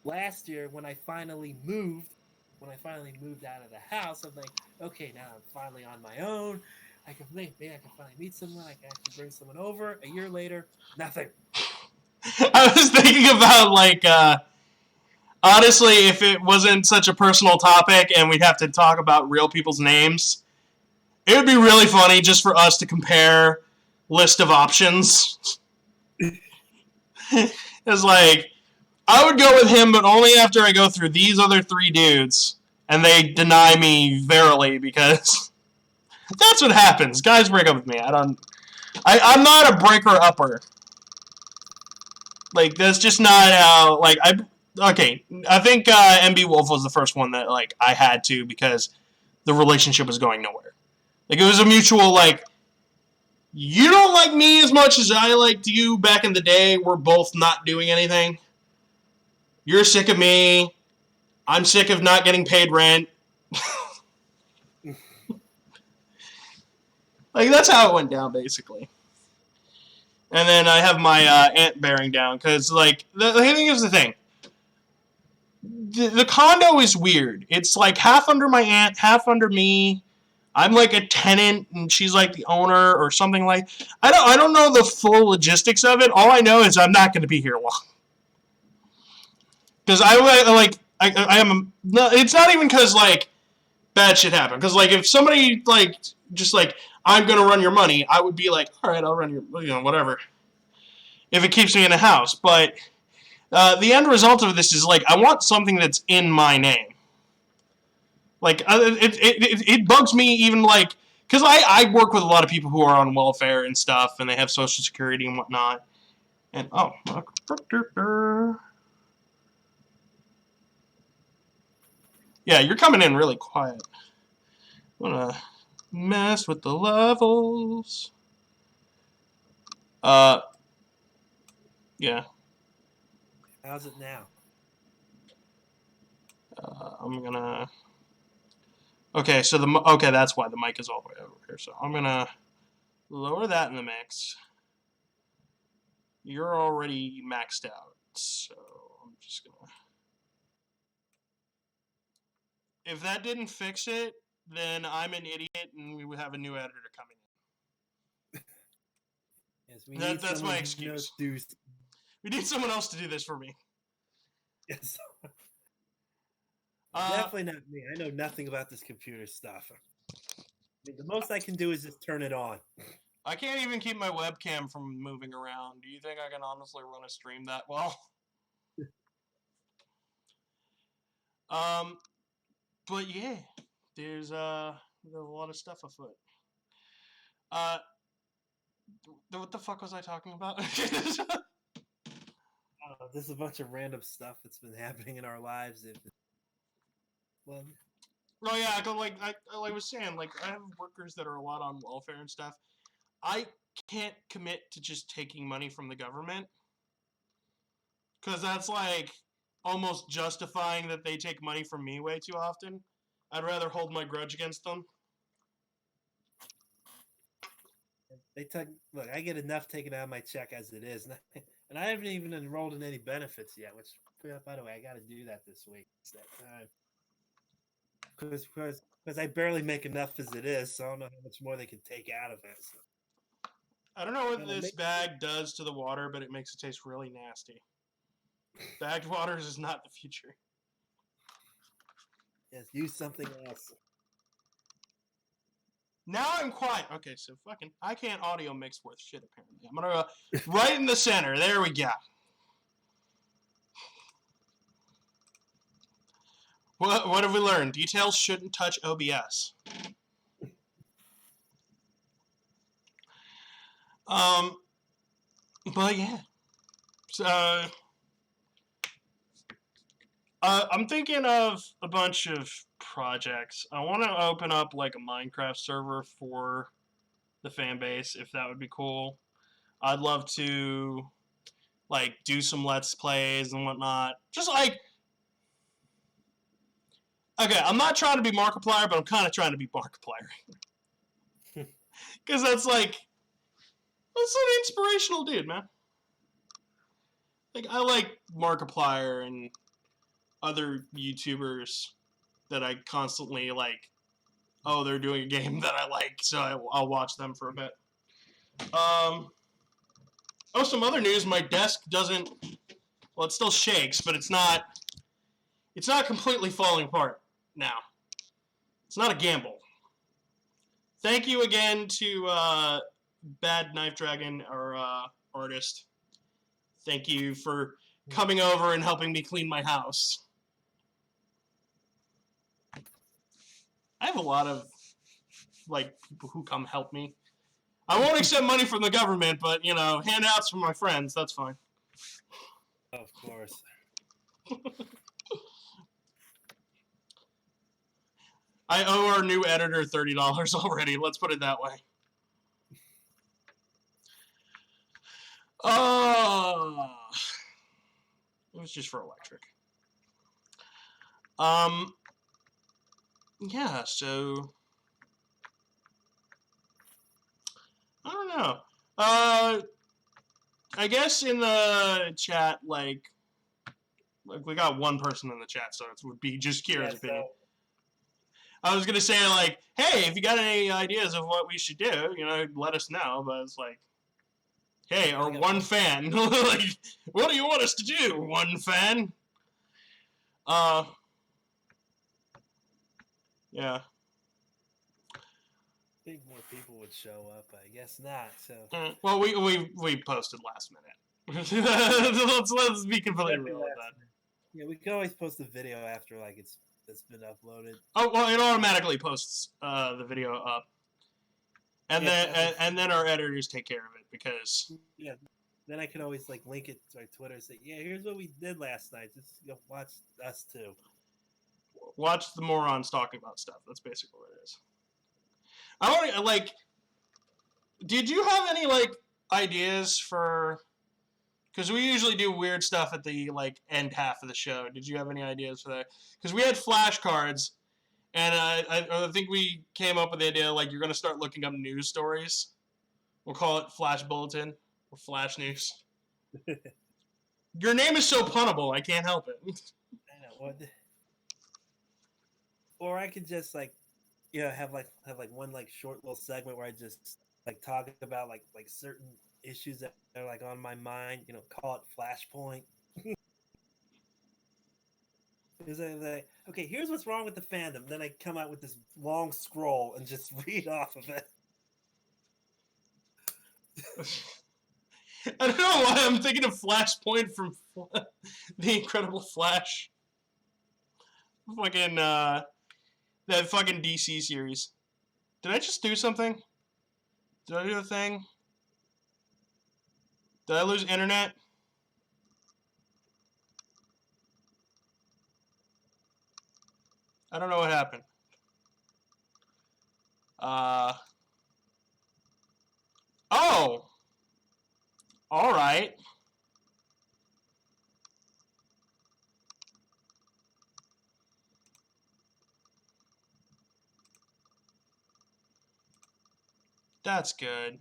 Last year when I finally moved out of the house, I'm like, okay, now I'm finally on my own. I can maybe I can finally meet someone. I can actually bring someone over. A year later, nothing. I was thinking about honestly, if it wasn't such a personal topic and we'd have to talk about real people's names, it would be really funny just for us to compare list of options. It's like, I would go with him, but only after I go through these other 3 dudes, and they deny me verily, because that's what happens. Guys break up with me. I'm not a breaker-upper. Like, that's just not how, okay, I think MB Wolf was the first one that, I had to, because the relationship was going nowhere. It was a mutual, you don't like me as much as I liked you back in the day. We're both not doing anything. You're sick of me. I'm sick of not getting paid rent. That's how it went down, basically. And then I have my aunt bearing down, because, the thing is the thing. The condo is weird. It's, half under my aunt, half under me. I'm like a tenant, and she's like the owner, or something like. I don't know the full logistics of it. All I know is I'm not going to be here long. Because I am. No, it's not even because bad shit happened. Because if somebody just I'm going to run your money, I would be like, all right, I'll run your whatever. If it keeps me in a house, but the end result of this is I want something that's in my name. It bugs me even because I work with a lot of people who are on welfare and stuff, and they have Social Security and whatnot. And yeah, you're coming in really quiet. I'm gonna mess with the levels. Yeah. How's it now? I'm gonna. Okay, so that's why the mic is all the way over here. So I'm gonna lower that in the mix. You're already maxed out, so I'm just gonna. If that didn't fix it, then I'm an idiot, and we would have a new editor coming in. Yes, That's my excuse. We need someone else to do this for me. Yes. Definitely not me. I know nothing about this computer stuff. I mean, the most I can do is just turn it on. I can't even keep my webcam from moving around. Do you think I can honestly run a stream that well? But yeah, there's a lot of stuff afoot. What the fuck was I talking about? This is a bunch of random stuff that's been happening in our lives. Well, Oh yeah, like I was saying, like I have workers that are a lot on welfare and stuff. I can't commit to just taking money from the government because that's like almost justifying that they take money from me way too often. I'd rather hold my grudge against them. look. I get enough taken out of my check as it is, and I haven't even enrolled in any benefits yet. Which, by the way, I got to do that this week. It's that time because I barely make enough as it is, so I don't know how much more they can take out of it. So. I don't know what this bag does to the water, but it makes it taste really nasty. Bagged waters is not the future. Yes, use something else. Now I'm quiet. Okay, so fucking I can't audio mix worth shit apparently. I'm gonna go right in the center. There we go. What have we learned? Details shouldn't touch OBS. But yeah. So I'm thinking of a bunch of projects. I want to open up like a Minecraft server for the fan base, if that would be cool. I'd love to like do some Let's Plays and whatnot. Just like, okay, I'm not trying to be Markiplier, but I'm kind of trying to be Markiplier. Because that's an inspirational dude, man. Like, I like Markiplier and other YouTubers that I constantly like, oh, they're doing a game that I like, so I'll watch them for a bit. Some other news, my desk doesn't, well, it still shakes, but it's not completely falling apart now. It's not a gamble. Thank you again to Bad Knife Dragon, our artist. Thank you for coming over and helping me clean my house. I have a lot of like people who come help me. I won't accept money from the government, but you know, handouts from my friends, that's fine. Of course. I owe our new editor $30 already, let's put it that way. It was just for electric. Yeah, so I don't know. I guess in the chat, like we got one person in the chat, so it would be just Kira's opinion. So I was gonna say like, hey, if you got any ideas of what we should do, you know, let us know. But it's like, hey, our one fan, like, what do you want us to do, one fan? Yeah. I think more people would show up. I guess not. So. Well, we posted last minute. let's be completely real with that. Yeah, we can always post the video after like it's been uploaded. Oh well, it automatically posts the video up, and then our editors take care of it because then I can always like link it to our Twitter and say, yeah, here's what we did last night. Just go watch us too. Watch the morons talking about stuff. That's basically what it is. I want to like. Did you have any like ideas for? Because we usually do weird stuff at the like end half of the show. Did you have any ideas for that? Because we had flashcards, and I think we came up with the idea like you're going to start looking up news stories. We'll call it Flash Bulletin or Flash News. Your name is so punnable, I can't help it. I know. Or I could just like, you know, have one like short little segment where I just like talk about like certain issues that are like on my mind. You know, call it Flashpoint. Because like, okay, here's what's wrong with the fandom. Then I come out with this long scroll and just read off of it. I don't know why I'm thinking of Flashpoint from The Incredible Flash. Fucking, that fucking DC series. Did I just do something? Did I do a thing? Did I lose internet? I don't know what happened. Oh! Alright. That's good.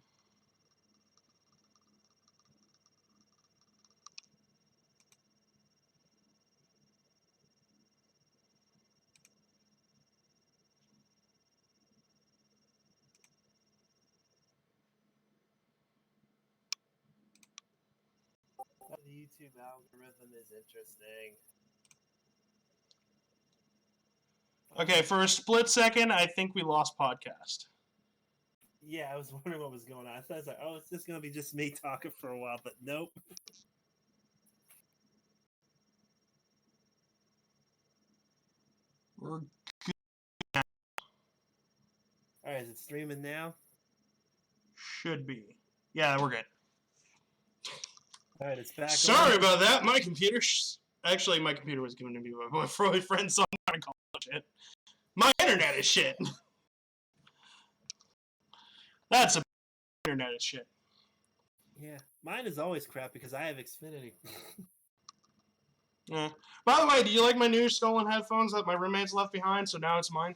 The YouTube algorithm is interesting. Okay, for a split second, I think we lost podcast. Yeah, I was wondering what was going on. I thought it was like, oh, it's just gonna be just me talking for a while, but nope. We're All right, is it streaming now? should be. Yeah, we're good. All right, it's back. Sorry about that. My computer. Actually, my computer was given to me by my boyfriend, so I'm not gonna call it shit. My internet is shit. That's a internet is shit. Yeah, mine is always crap because I have Xfinity. Yeah. By the way, do you like my new stolen headphones that my roommates left behind? So now it's mine.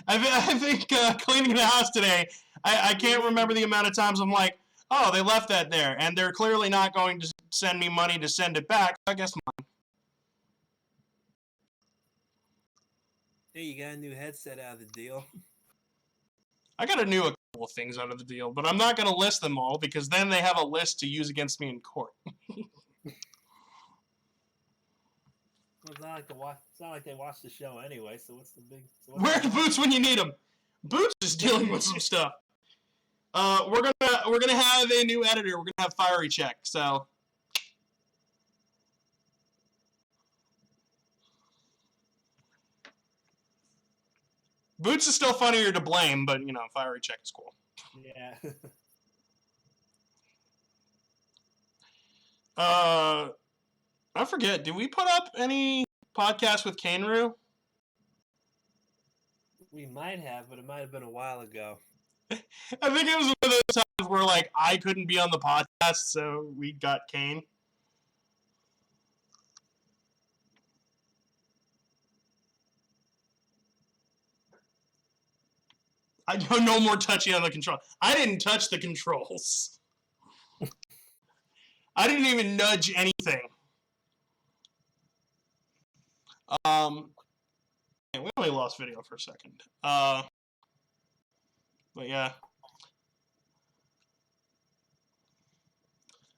I think cleaning the house today, I can't remember the amount of times I'm like, oh, they left that there, and they're clearly not going to send me money to send it back. I guess mine. Hey, you got a new headset out of the deal. I got a couple of things out of the deal, but I'm not going to list them all because then they have a list to use against me in court. Well, it's not like It's not like they watch the show anyway. So what's the big? Where's Boots when you need him? Boots is dealing with some stuff. We're gonna have a new editor. We're gonna have Fiery Check. So Boots is still funnier to blame, but you know, Fiery Check is cool. Yeah. I forget. Did we put up any podcast with Kanru? We might have, but it might have been a while ago. I think it was one of those times where like I couldn't be on the podcast, so we got Kane. I no more touching on the control. I didn't touch the controls. I didn't even nudge anything. We only lost video for a second. But yeah.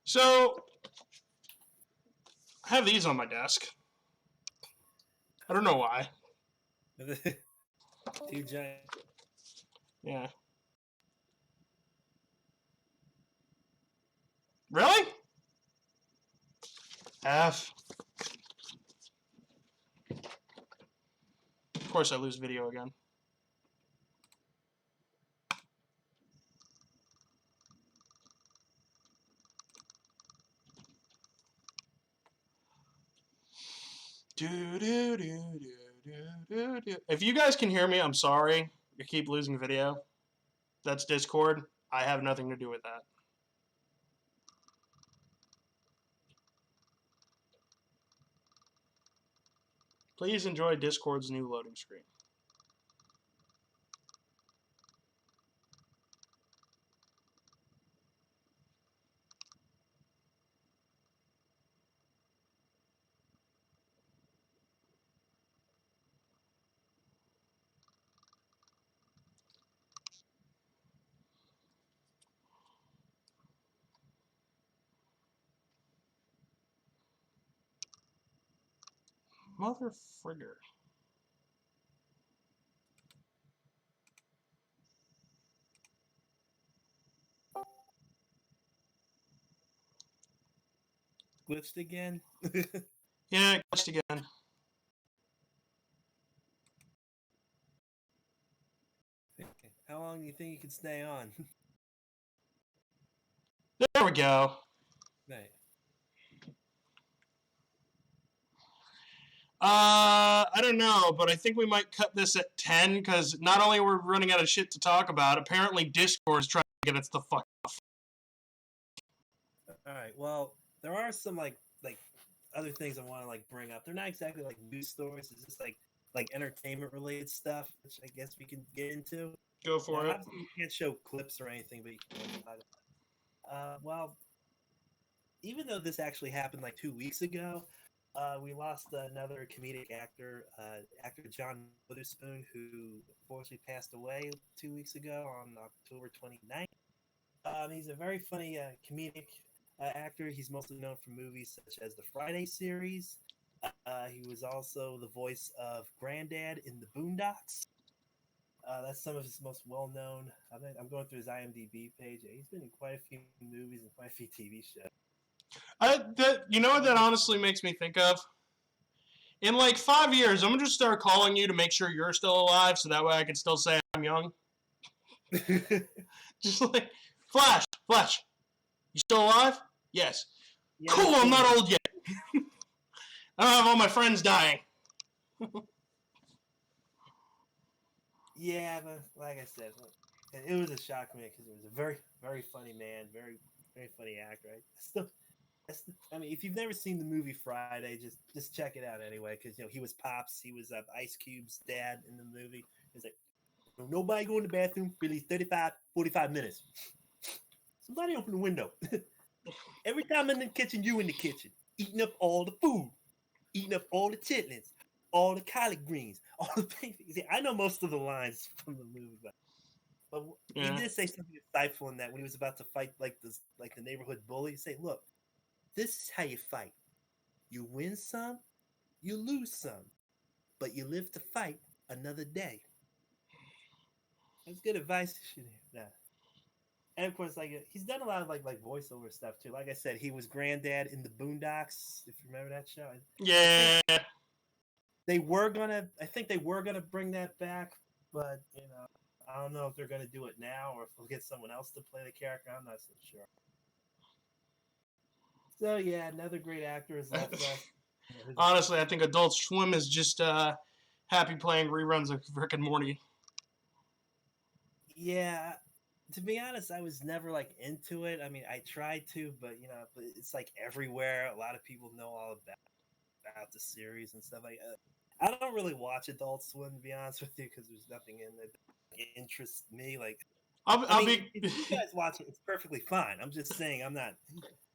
So I have these on my desk. I don't know why. Two giant. Yeah. Really? F. Of course I lose video again. If you guys can hear me, I'm sorry. You keep losing video. That's Discord. I have nothing to do with that. Please enjoy Discord's new loading screen. Mother frigger. glitched again. Yeah, it glitched again. How long do you think you can stay on? There we go. Right. I don't know, but I think we might cut this at 10 because not only we're running out of shit to talk about, apparently Discord is trying to get us the fuck off. All right. Well, there are some like other things I want to like bring up. They're not exactly like news stories. It's just like entertainment related stuff, which I guess we can get into. Go Now, for it. obviously, you can't show clips or anything, but you can talk about it. Well, even though this actually happened like 2 weeks ago, we lost another comedic actor, actor John Witherspoon, who unfortunately passed away 2 weeks ago on October 29th. He's a very funny comedic actor. He's mostly known for movies such as the Friday series. He was also the voice of Granddad in the Boondocks. That's some of his most well-known. I'm going through his IMDb page. He's been in quite a few movies and quite a few TV shows. You know what that honestly makes me think of? In like 5 years, I'm gonna just start calling you to make sure you're still alive, so that way I can still say I'm young. Just like Flash, you still alive? Yes. Yeah, cool. I'm not old yet. I don't have all my friends dying. Yeah, but like I said, it was a shock to me because it was a very, very funny man, very, very funny actor. I mean, if you've never seen the movie Friday, just check it out anyway. Because he was Pops, he was Ice Cube's dad in the movie. He's like, nobody go in the bathroom for at least 35, 45 minutes. Somebody open the window. Every time I'm in the kitchen, you in the kitchen, eating up all the food, eating up all the chitlins, all the collard greens, all the things. See, I know most of the lines from the movie, but he did say something insightful in that when he was about to fight like the neighborhood bully. He say, "Look, this is how you fight. You win some, you lose some, but you live to fight another day." That's good advice. Yeah. And of course, like he's done a lot of like voiceover stuff too. Like I said, he was Granddad in the Boondocks. If you remember that show, Yeah. I think they were gonna bring that back, but I don't know if they're gonna do it now or if they'll get someone else to play the character. I'm not so sure. So yeah, another great actor has left us. Honestly, I think Adult Swim is just happy playing reruns of Rick and Morty. Yeah, to be honest, I was never like into it. I mean, I tried to, but it's like everywhere. A lot of people know all about the series and stuff like. I don't really watch Adult Swim to be honest with you because there's nothing in it that interests me. Like, if you guys watch it, it's perfectly fine. I'm just saying, I'm not.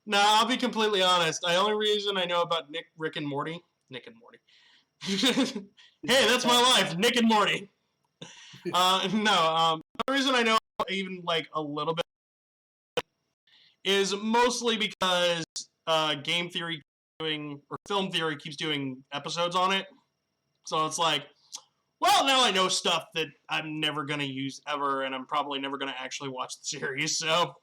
No, I'll be completely honest. The only reason I know about Rick and Morty. Hey, that's my life, Nick and Morty. No, the reason I know even like a little bit is mostly because Game Theory or Film Theory keeps doing episodes on it. So it's like, well, now I know stuff that I'm never going to use ever, and I'm probably never going to actually watch the series, so.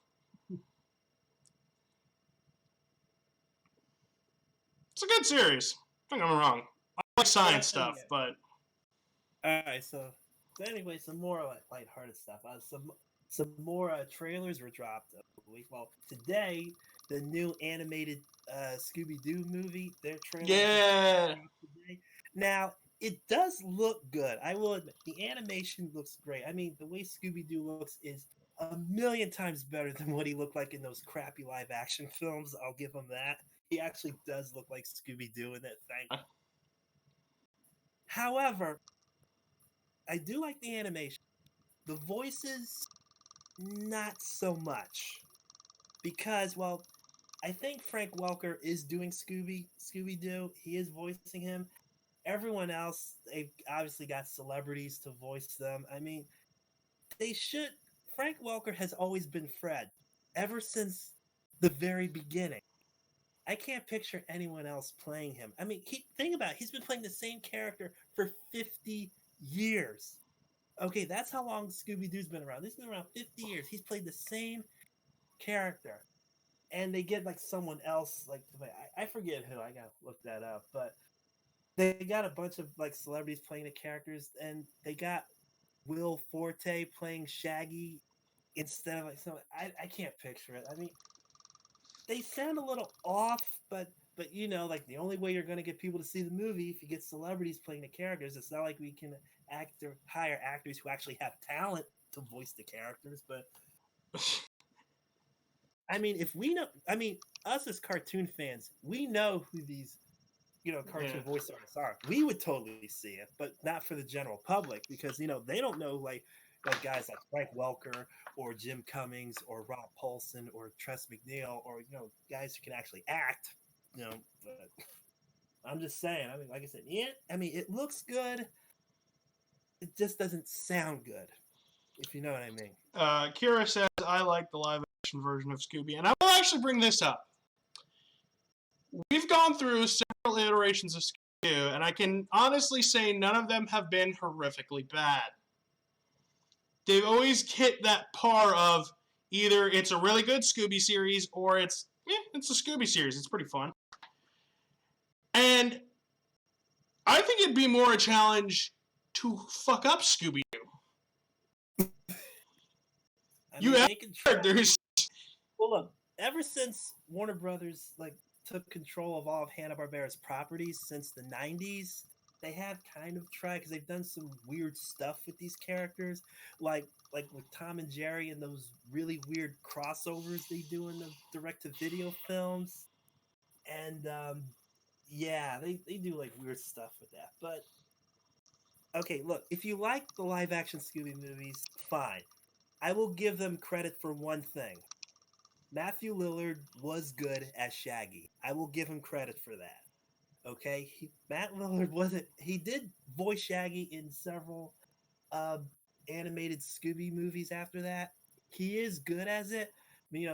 It's a good series. Don't get me wrong. I like science stuff, but. Alright, so anyway, some more like lighthearted stuff. Some more trailers were dropped a week. Well, today, the new animated Scooby-Doo movie, their trailer. Yeah. Today. Now, it does look good. I will admit, the animation looks great. I mean, the way Scooby-Doo looks is a million times better than what he looked like in those crappy live-action films. I'll give him that. He actually does look like Scooby-Doo in that thing. However, I do like the animation. The voices, not so much. Because, well, I think Frank Welker is doing Scooby-Doo. He is voicing him. Everyone else, they've obviously got celebrities to voice them. I mean, they should. Frank Welker has always been Fred ever since the very beginning. I can't picture anyone else playing him. I mean, think about it. He's been playing the same character for 50 years. Okay, that's how long Scooby-Doo's been around. He's been around 50 years. He's played the same character. and they get like someone else, like I forget who. I gotta look that up, but they got a bunch of like celebrities playing the characters, and they got Will Forte playing Shaggy instead of like someone. I can't picture it. I mean, they sound a little off, but you know, like the only way you're going to get people to see the movie if you get celebrities playing the characters. It's not like we can hire actors who actually have talent to voice the characters. But I mean, if we know, I mean, us as cartoon fans, we know who these cartoon voice artists are. We would totally see it, but not for the general public because they don't know like guys like Frank Welker or Jim Cummings or Rob Paulson or Tress MacNeille or guys who can actually act. But I'm just saying. I mean, like I said, yeah. I mean, it looks good. It just doesn't sound good, if you know what I mean. Kira says, I like the live action version of Scooby, and I will actually bring this up. We've gone through several iterations of Scooby, and I can honestly say none of them have been horrifically bad. They've always hit that par of either it's a really good Scooby series or it's a Scooby series. It's pretty fun. And I think it'd be more a challenge to fuck up Scooby-Doo. You have characters. Well, look, ever since Warner Brothers took control of all of Hanna-Barbera's properties since the 90s, they have kind of tried because they've done some weird stuff with these characters, like with Tom and Jerry and those really weird crossovers they do in the direct-to-video films, and yeah, they do like weird stuff with that. But okay, look, if you like the live-action Scooby movies, fine. I will give them credit for one thing. Matthew Lillard was good as Shaggy. I will give him credit for that. Okay, Matt Lillard wasn't. He did voice Shaggy in several animated Scooby movies after that. He is good as it,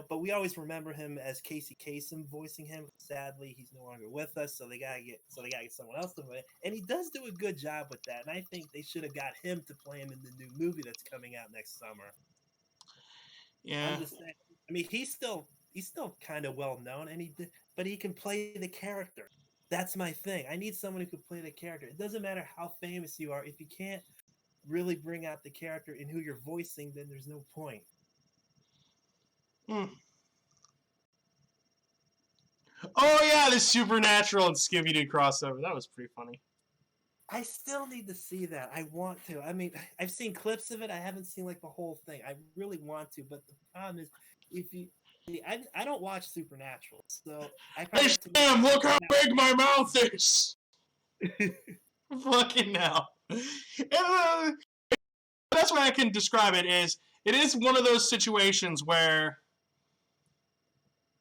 but we always remember him as Casey Kasem voicing him. Sadly, he's no longer with us, so they gotta get someone else to play it. And he does do a good job with that. And I think they should have got him to play him in the new movie that's coming out next summer. Yeah, I'm just saying. I mean, he's still kind of well known, but he can play the character. That's my thing. I need someone who can play the character. It doesn't matter how famous you are. If you can't really bring out the character in who you're voicing, then there's no point. Oh yeah, the Supernatural and Scooby-Doo crossover. That was pretty funny. I still need to see that. I want to. I mean, I've seen clips of it. I haven't seen like the whole thing. I really want to, but the problem is, I don't watch Supernatural, so Hey Sam, look how big my mouth is. Fucking hell. That's way I can describe it is one of those situations where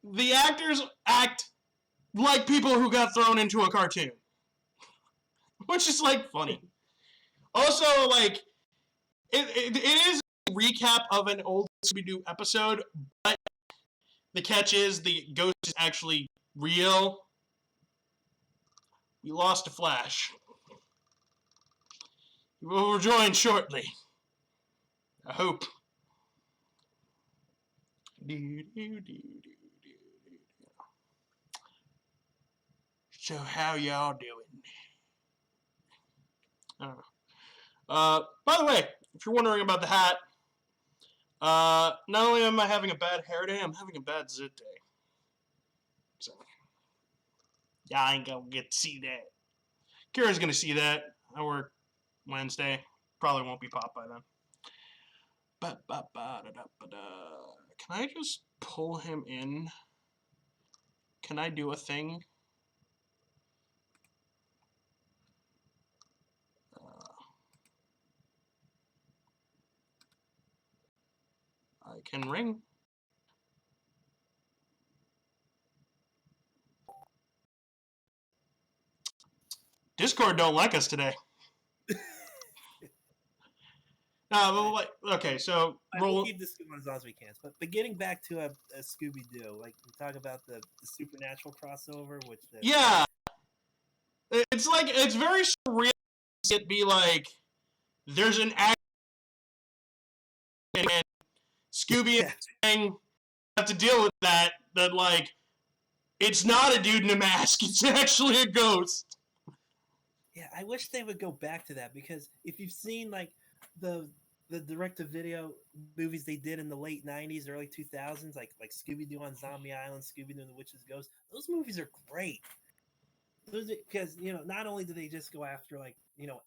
the actors act like people who got thrown into a cartoon. Which is, funny. Also, it is a recap of an old Scooby-Doo episode, but the catch is the ghost is actually real. We lost a Flash. We will rejoin shortly. I hope. So how y'all doing? I don't know. By the way, if you're wondering about the hat, not only am I having a bad hair day, I'm having a bad zit day. So, yeah, I ain't gonna get to see that. Kira's gonna see that. I work Wednesday. Probably won't be popped by then. Can I just pull him in? Can I do a thing? I can ring. Discord don't like us today. Okay, so we'll keep this going as long as we can. But getting back to a Scooby-Doo, like we talk about the Supernatural crossover, which yeah, it's very surreal. It be like there's an act and Scooby and have to deal with that that like it's not a dude in a mask; it's actually a ghost. Yeah, I wish they would go back to that because if you've seen like the direct-to-video movies they did in the late '90s, early 2000s, like Scooby Doo on Zombie Island, Scooby Doo and the Witch's Ghost, those movies are great. Those because not only do they just go after like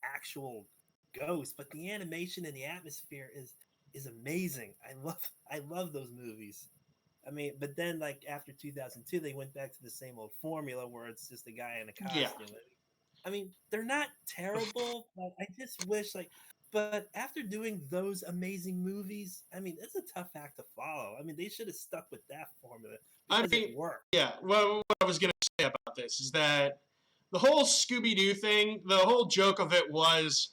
actual ghosts, but the animation and the atmosphere is amazing. I love those movies. I mean, but then like after 2002, they went back to the same old formula where it's just a guy in a costume. Yeah. I mean, they're not terrible, but I just wish like. But after doing those amazing movies, I mean, it's a tough act to follow. I mean, they should have stuck with that formula because it worked. Yeah. Well, what I was gonna say about this is that the whole Scooby Doo thing, the whole joke of it was,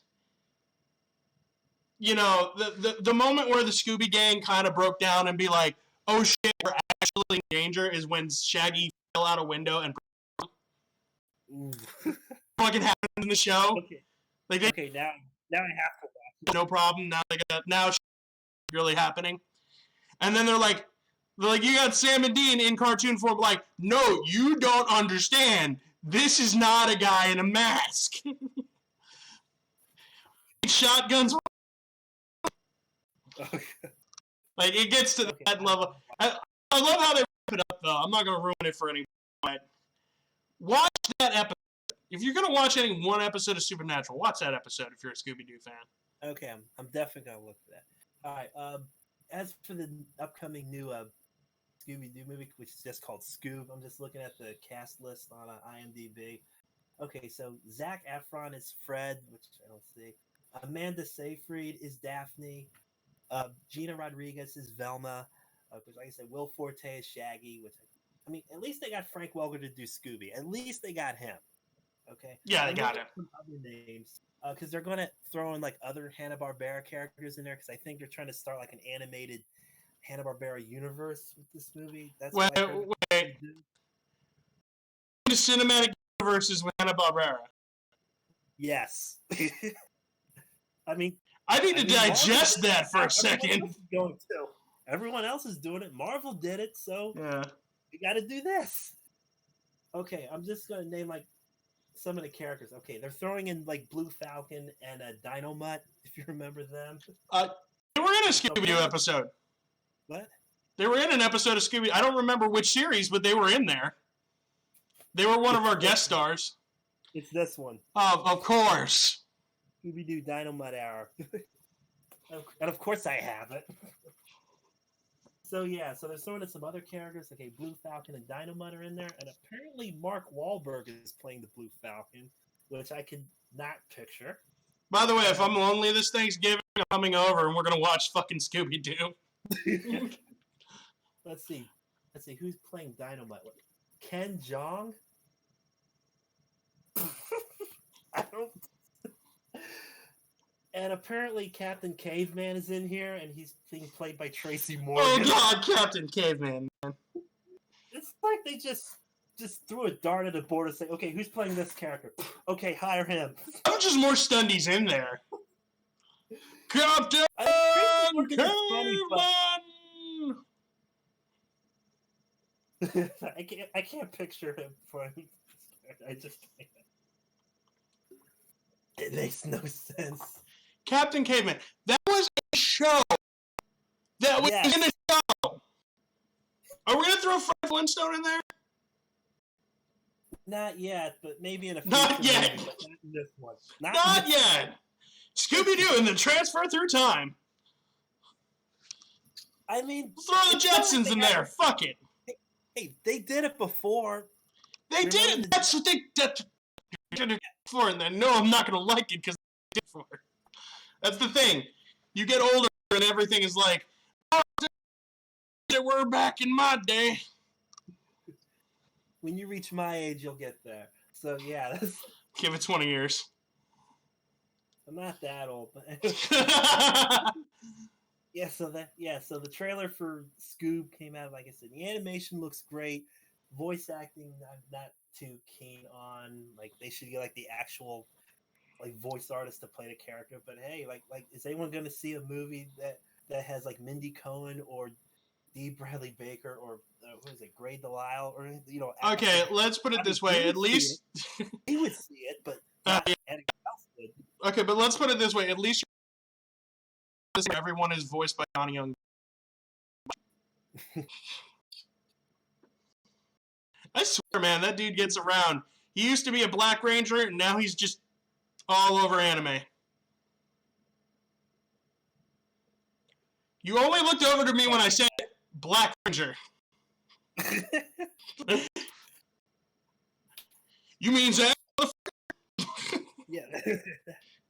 the moment where the Scooby Gang kind of broke down and be like, "Oh shit, we're actually in danger," is when Shaggy fell out a window and fucking happened in the show. Okay. Like okay, now I have to watch. No problem. Now it's really happening. And then they're like, you got Sam and Dean in cartoon form. Like, no, you don't understand. This is not a guy in a mask. Shotguns. Like, it gets to that level. I love how they wrap it up, though. I'm not going to ruin it for anyone. But watch that episode. If you're going to watch any one episode of Supernatural, watch that episode if you're a Scooby-Doo fan. Okay, I'm definitely going to look for that. All right. As for the upcoming new Scooby-Doo movie, which is just called Scoob, I'm just looking at the cast list on IMDb. Okay, so Zac Efron is Fred, which I don't see. Amanda Seyfried is Daphne. Gina Rodriguez is Velma. Which, like I said, Will Forte is Shaggy. Which I mean, at least they got Frank Welker to do Scooby. At least they got him. Okay. Yeah, they got him. Some other names because they're going to throw in like other Hanna-Barbera characters in there because I think they're trying to start like an animated Hanna-Barbera universe with this movie. That's wait. The cinematic universe is with Hanna-Barbera. Yes. I mean, I need to digest that for a second. Everyone else is doing it. Marvel did it, so yeah, we got to do this. Okay, I'm just going to name like some of the characters. Okay, they're throwing in like Blue Falcon and Dino Mutt, if you remember them. They were in a Scooby-Doo episode. What? They were in an episode of Scooby. I don't remember which series, but they were in there. They were one of our guest stars. It's this one. Of course. Scooby-Doo Dino Mutt Hour. And of course I have it. So yeah, so there's throwing in some other characters. Okay, Blue Falcon and Dino Mutt are in there. And apparently Mark Wahlberg is playing the Blue Falcon, which I could not picture. By the way, if I'm lonely this Thanksgiving, I'm coming over and we're going to watch fucking Scooby-Doo. Let's see. Who's playing Dino Mutt? Ken Jeong? I don't... And apparently Captain Caveman is in here, and he's being played by Tracy Morgan. Oh God, Captain Caveman, man. It's like they just threw a dart at a board and say, okay, who's playing this character? Okay, hire him. I'm just more stundies in there. Captain Caveman! I can't picture him playing this character. I just can't. It makes no sense. Captain Caveman. That was a show. That was in a show. Are we going to throw Fred Flintstone in there? Not yet, but maybe in a future Not yet. Movie, but not in this one. Not yet. Scooby-Doo and the Transfer Through Time. I mean... Throw the Jetsons in there. Fuck it. Hey, they did it before. They did it. That's what they did it for. And then, no, I'm not going to like it because they did it for it. That's the thing. You get older and everything is like, oh, they were back in my day. When you reach my age, you'll get there. So, yeah. Give it 20 years. I'm not that old. But so the trailer for Scoob came out, like I said. The animation looks great. Voice acting, I'm not too keen on. Like, they should get, like, the actual... like voice artist to play the character, but hey, like is anyone going to see a movie that has like Mindy Cohn or D. Bradley Baker or who is it, Gray Delisle, or Okay, let's put it this way. At least he would see it, but not anyone else would. Okay, but let's put it this way. At least everyone is voiced by Johnny Young. I swear, man, that dude gets around. He used to be a Black Ranger, and now he's just all over anime. You only looked over to me when I said Black Ranger. You mean Zach? Yeah.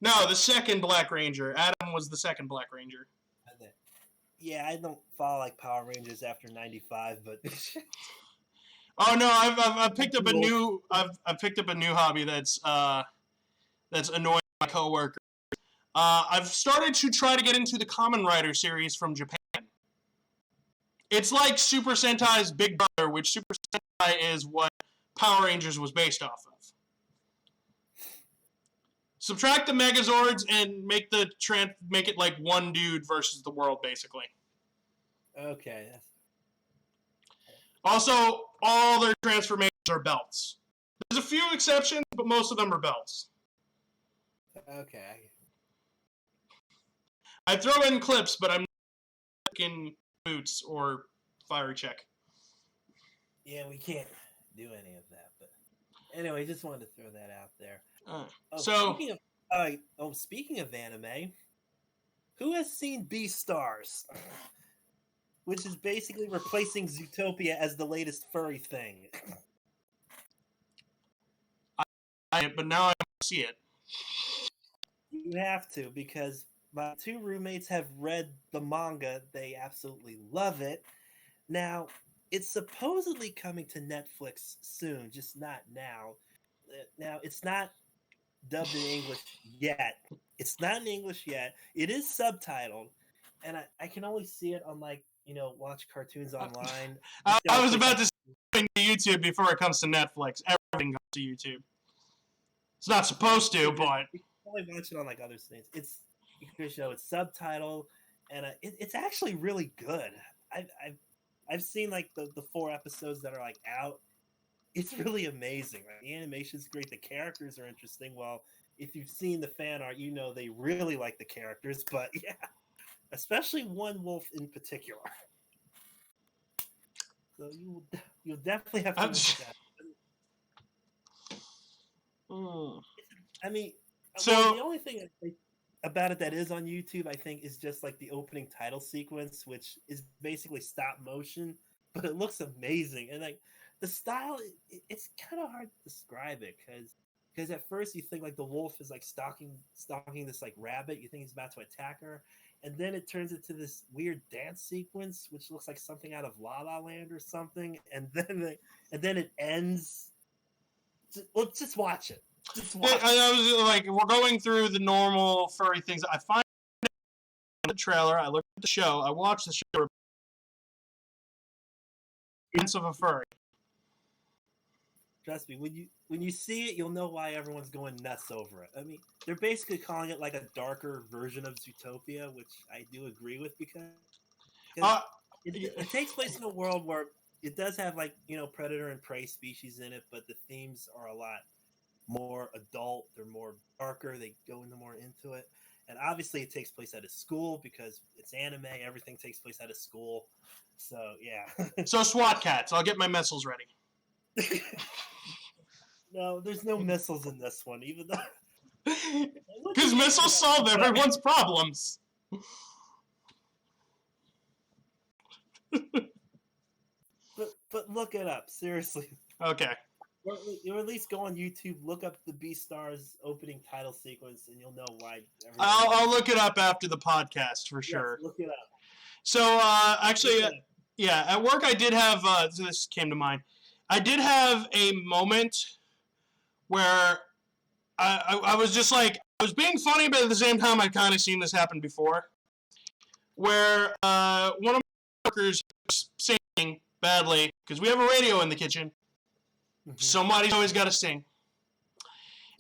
No, the second Black Ranger. Adam was the second Black Ranger. Yeah, I don't follow like Power Rangers after '95, but. Oh no, I've picked up a new hobby that's annoying my coworkers. I've started to try to get into the Kamen Rider series from Japan. It's like Super Sentai's Big Brother, which Super Sentai is what Power Rangers was based off of. Subtract the Megazords and make it like one dude versus the world, basically. Okay. Also, all their transformations are belts. There's a few exceptions, but most of them are belts. Okay. I throw in clips, but I'm not in boots or fiery check. Yeah, we can't do any of that, but anyway, just wanted to throw that out there. Speaking of anime, who has seen Beastars? Which is basically replacing Zootopia as the latest furry thing. But now I see it. You have to, because my two roommates have read the manga. They absolutely love it. Now, it's supposedly coming to Netflix soon, just not now. Now, it's not dubbed in English yet. It's not in English yet. It is subtitled, and I can only see it on, like, watch cartoons online. I was about to say to YouTube before it comes to Netflix. Everything comes to YouTube. It's not supposed to, but you can only watch it on like other things. It's subtitled, and it's actually really good. I've seen like the 4 episodes that are like out. It's really amazing. Like, the animation's great. The characters are interesting. Well, if you've seen the fan art, they really like the characters. But yeah. Especially one wolf in particular. So you'll definitely have to watch that. I mean, the only thing about it that is on YouTube, I think, is just like the opening title sequence, which is basically stop motion, but it looks amazing. And like the style, it's kind of hard to describe it because at first you think like the wolf is like stalking this like rabbit. You think he's about to attack her. And then it turns into this weird dance sequence, which looks like something out of La La Land or something. And then it ends. Just watch it. I was like, we're going through the normal furry things. I find the trailer. I look at the show. I watch the show. Of a furry. Trust me, when you see it, you'll know why everyone's going nuts over it. I mean, they're basically calling it like a darker version of Zootopia, which I do agree with because it takes place in a world where it does have like predator and prey species in it, but the themes are a lot more adult. They're more darker. They go more into it, and obviously it takes place at a school because it's anime. Everything takes place at a school, so yeah. So SWAT cats. I'll get my missiles ready. No, there's no missiles in this one, even though because missiles solve everyone's problems. but look it up, seriously. Okay. Or at least go on YouTube, look up the Beastars opening title sequence, and you'll know why. I'll look it up after the podcast for sure. Yes, look it up. So actually, yeah, at work I did have. So this came to mind. I did have a moment where I was just like, I was being funny, but at the same time, I'd kind of seen this happen before. Where one of my workers was singing badly, because we have a radio in the kitchen. Mm-hmm. Somebody's always got to sing.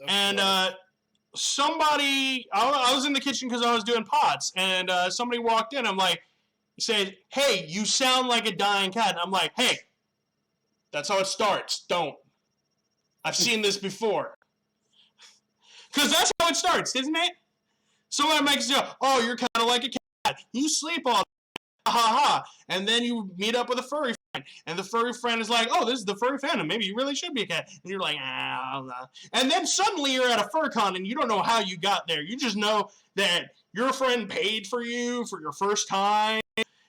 Okay. And somebody, I was in the kitchen because I was doing pots, and somebody walked in. I'm like, say, hey, you sound like a dying cat. And I'm like, hey, that's how it starts. Don't. I've seen this before. Because that's how it starts, isn't it? Someone makes you, oh, you're kind of like a cat. You sleep all day. Ha ha ha. And then you meet up with a furry friend. And the furry friend is like, oh, this is the furry fandom. Maybe you really should be a cat. And you're like, ah. And then suddenly you're at a fur con and you don't know how you got there. You just know that your friend paid for you for your first time.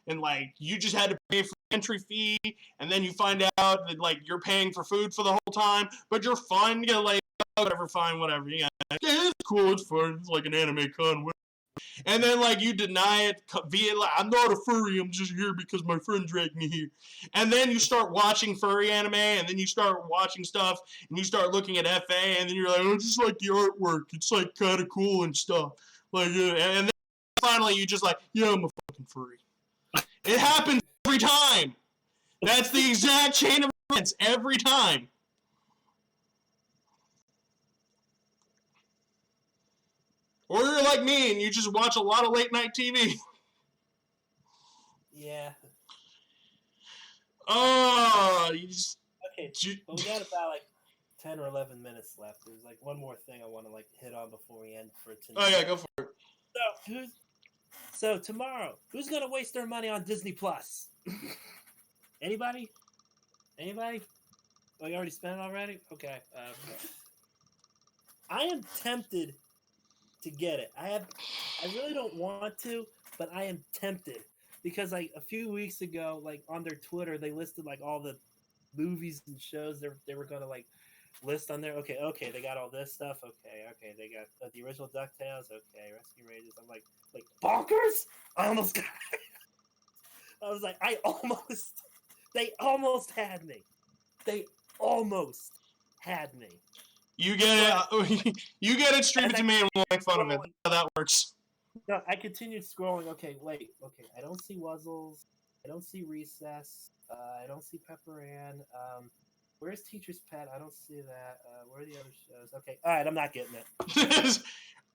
And, like, you just had to pay for entry fee. And then you find out that, like, you're paying for food for the whole time. But you're fine. You're like, oh, whatever, fine, whatever. Yeah, it's cool. It's fun. It's like an anime con. And then, like, you deny it via, like, I'm not a furry, I'm just here because my friend dragged me here. And then you start watching furry anime, and then you start watching stuff, and you start looking at FA, and then you're like, oh, I just like the artwork. It's, like, kind of cool and stuff. Like, and then finally you just like, yeah, I'm a fucking furry. It happens every time. That's the exact chain of events every time. Or you're like me and you just watch a lot of late night TV. Yeah. Oh, you just. Okay, but we got about like 10 or 11 minutes left. There's like one more thing I want to like hit on before we end for tonight. Oh yeah, go for it. So tomorrow, who's gonna waste their money on Disney Plus? Anybody? Anybody? Oh, you already spent it already? Okay. I am tempted to get it. I really don't want to, but I am tempted because like a few weeks ago, like on their Twitter, they listed like all the movies and shows they were gonna like list on there. Okay, they got all this stuff. Okay, they got the original DuckTales. Okay, Rescue Rangers. I'm like bonkers. I almost got. I was like, they almost had me. They almost had me. You get it. You get it. Stream it to me, and we'll make fun of it. That's how that works. No, I continued scrolling. Okay, wait. Okay, I don't see Wuzzles. I don't see Recess. I don't see Pepper Ann. Where's Teacher's Pet? I don't see that. Where are the other shows? Okay, all right, I'm not getting it.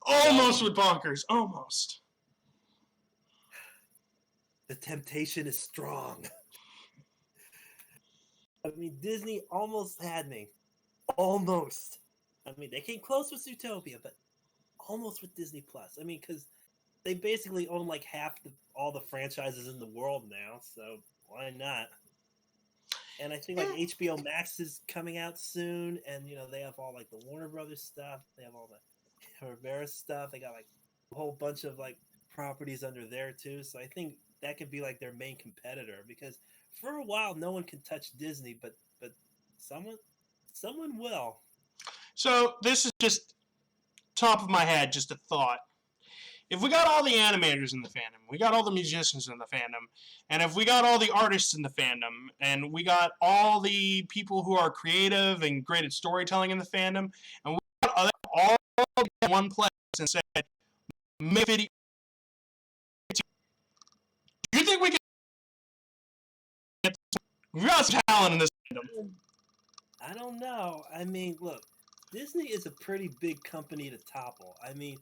Almost with bonkers. Almost. The temptation is strong. I mean, Disney almost had me. Almost. I mean, they came close with Zootopia, but almost with Disney Plus. I mean, because they basically own like half all the franchises in the world now, so why not? And I think like HBO Max is coming out soon, and you know they have all like the Warner Brothers stuff. They have all the Rivera stuff. They got like a whole bunch of like properties under there too. So I think that could be like their main competitor because for a while no one can touch Disney, but someone will. So this is just top of my head, just a thought. If we got all the animators in the fandom, we got all the musicians in the fandom, and if we got all the artists in the fandom, and we got all the people who are creative and great at storytelling in the fandom, and we got all in one place and said, make video. Do you think we can get we got some talent in this fandom? I don't know. I mean, look, Disney is a pretty big company to topple. I mean,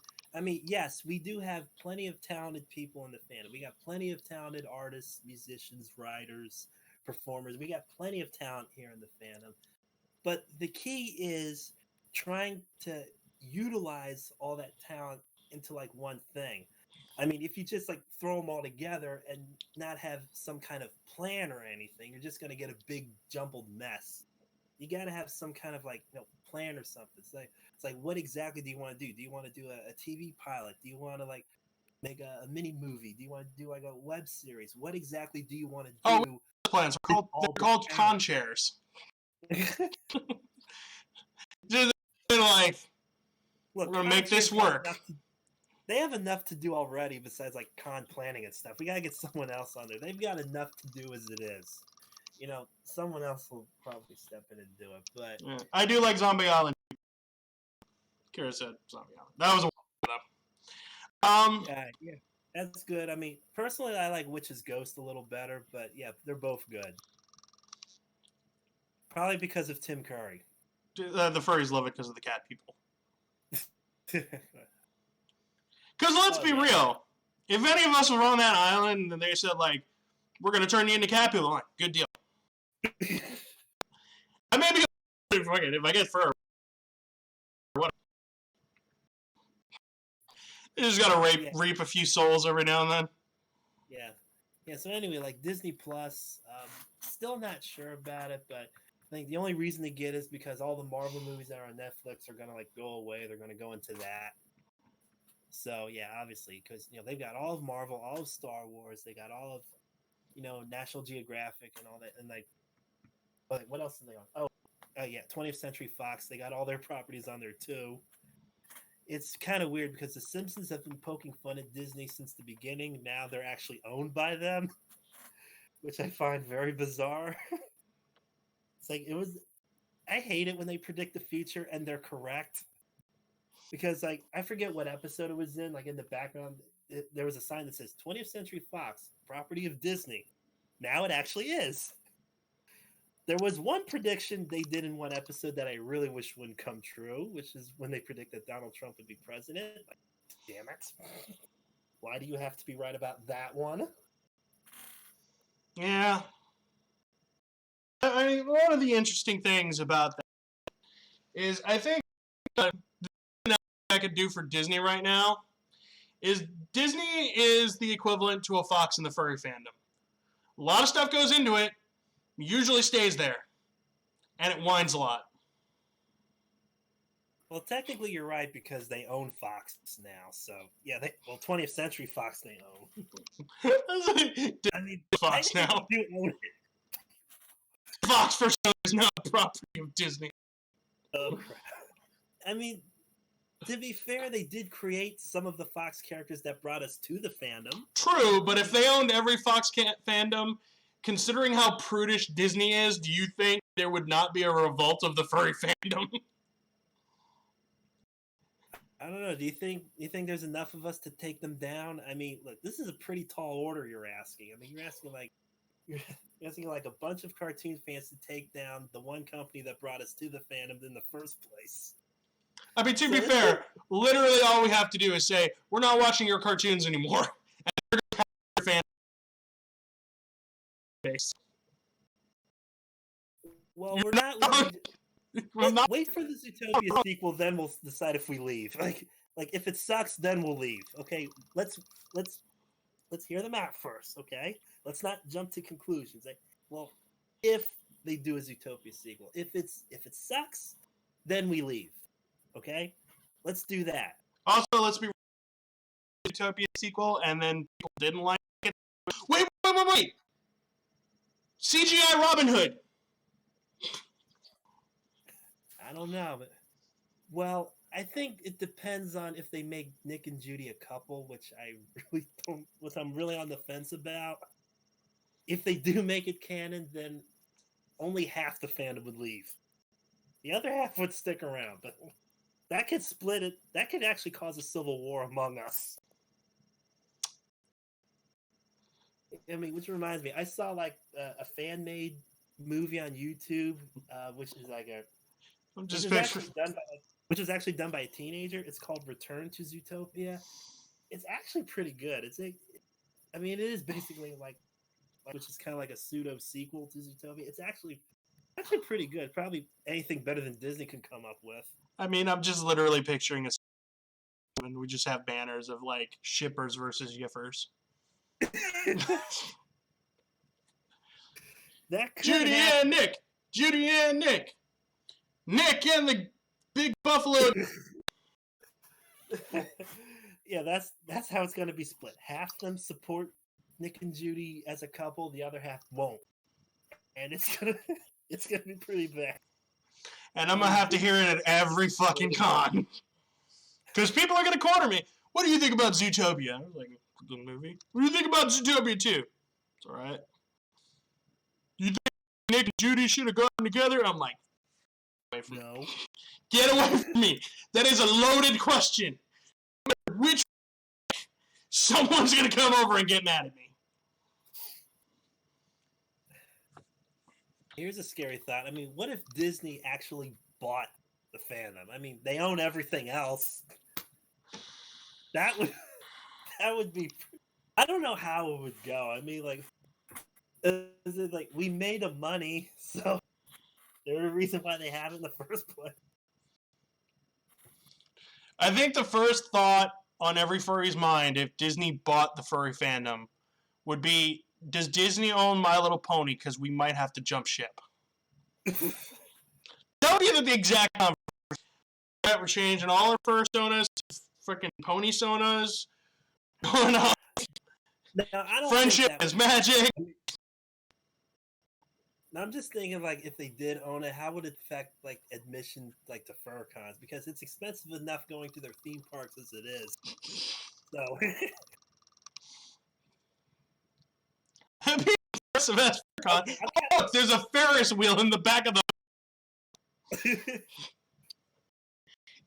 yes, we do have plenty of talented people in the fandom. We got plenty of talented artists, musicians, writers, performers. We got plenty of talent here in the fandom. But the key is trying to utilize all that talent into like one thing. I mean, if you just like throw them all together and not have some kind of plan or anything, you're just going to get a big jumbled mess. You got to have some kind of like plan or something. It's like what exactly do you want to do? Do you want to do a TV pilot? Do you want to like make a mini movie? Do you want to do like a web series? What exactly do you want to do? Oh, plans are called con chairs. Just like look, we're gonna make this work. They have enough to do already besides like con planning and stuff. We gotta get someone else on there. They've got enough to do as it is. You know, someone else will probably step in and do it. But yeah, I do like Zombie Island. Kira said Zombie Island. That was a yeah, that's good. I mean, personally, I like Witch's Ghost a little better, but yeah, they're both good. Probably because of Tim Curry. The furries love it because of the cat people. Because let's be real, If any of us were on that island and they said, like, we're going to turn you into Capulet, I'm like, good deal. I may be if I get fur. What? You just got to reap a few souls every now and then. Yeah. So anyway, like Disney Plus, still not sure about it, but I think the only reason to get is because all the Marvel movies that are on Netflix are gonna like go away. They're gonna go into that. So yeah, obviously, because they've got all of Marvel, all of Star Wars, they got all of National Geographic and all that, and like what else are they on? Oh yeah, 20th Century Fox. They got all their properties on there too. It's kind of weird because the Simpsons have been poking fun at Disney since the beginning. Now they're actually owned by them, which I find very bizarre. It's like I hate it when they predict the future and they're correct. Because like I forget what episode it was in. Like in the background, there was a sign that says 20th Century Fox, property of Disney. Now it actually is. There was one prediction they did in one episode that I really wish wouldn't come true, which is when they predict that Donald Trump would be president. Like, damn it. Why do you have to be right about that one? Yeah. I mean, one of the interesting things about that is I think the thing I could do for Disney right now is Disney is the equivalent to a fox in the furry fandom. A lot of stuff goes into it, usually stays there, and it whines a lot. Well, technically, you're right because they own Fox now. So yeah, 20th Century Fox they own. I mean, Fox now. Do own it. Fox for sure is not property of Disney. Oh crap! I mean, to be fair, they did create some of the Fox characters that brought us to the fandom. True, but if they owned every Fox fandom, considering how prudish Disney is, do you think there would not be a revolt of the furry fandom? I don't know. Do you think there's enough of us to take them down? I mean, look, this is a pretty tall order you're asking. I mean, you're asking like a bunch of cartoon fans to take down the one company that brought us to the fandom in the first place. I mean, to be fair, literally all we have to do is say, we're not watching your cartoons anymore. And we're going to have your fan base. Well, we're not... Wait for the Zootopia sequel, then we'll decide if we leave. Like if it sucks, then we'll leave. Okay, let's hear them out first. Okay, let's not jump to conclusions. Like, well, if they do a Zootopia sequel, if it sucks, then we leave. Okay, let's do that. Also, let's be Zootopia sequel, and then people didn't like it. Wait! CGI Robin Hood. I don't know, but well, I think it depends on if they make Nick and Judy a couple, which I'm really on the fence about. If they do make it canon, then only half the fandom would leave. The other half would stick around, but that could split it. That could actually cause a civil war among us. I mean, which reminds me, I saw like a fan-made movie on YouTube, which is like which is actually done by a teenager. It's called Return to Zootopia. It's actually pretty good. I mean, it is basically like which is kind of like a pseudo sequel to Zootopia. It's actually pretty good. Probably anything better than Disney can come up with. I mean, I'm just literally picturing and we just have banners of like shippers versus yiffers. Judy and Nick. Nick and the big buffalo. Yeah, that's how it's going to be split. Half them support Nick and Judy as a couple, the other half won't, and it's gonna be pretty bad. And I'm gonna have to hear it at every fucking con, because people are gonna corner me. What do you think about Zootopia? I was like, the movie. What do you think about Zootopia 2? It's all right. You think Nick and Judy should have gotten together? I'm like, no. Get away from me. That is a loaded question. Which someone's gonna come over and get mad at me. Here's a scary thought. I mean, what if Disney actually bought the fandom? I mean, they own everything else. That would be I don't know how it would go. I mean, like, is it like we made them money, so there's a reason why they have it in the first place. I think the first thought on every furry's mind, if Disney bought the furry fandom, would be, does Disney own My Little Pony? Because we might have to jump ship. That would be the exact conversation. We're changing all our fur sonas to freaking pony sonas. Going on. Now, I don't Friendship think that is magic. Now, I'm just thinking, like, if they did own it, how would it affect, like, admission, like, to fur cons? Because it's expensive enough going to their theme parks as it is. So, That'd be impressive as fur con. okay, Oh, look, there's a Ferris wheel in the back of the.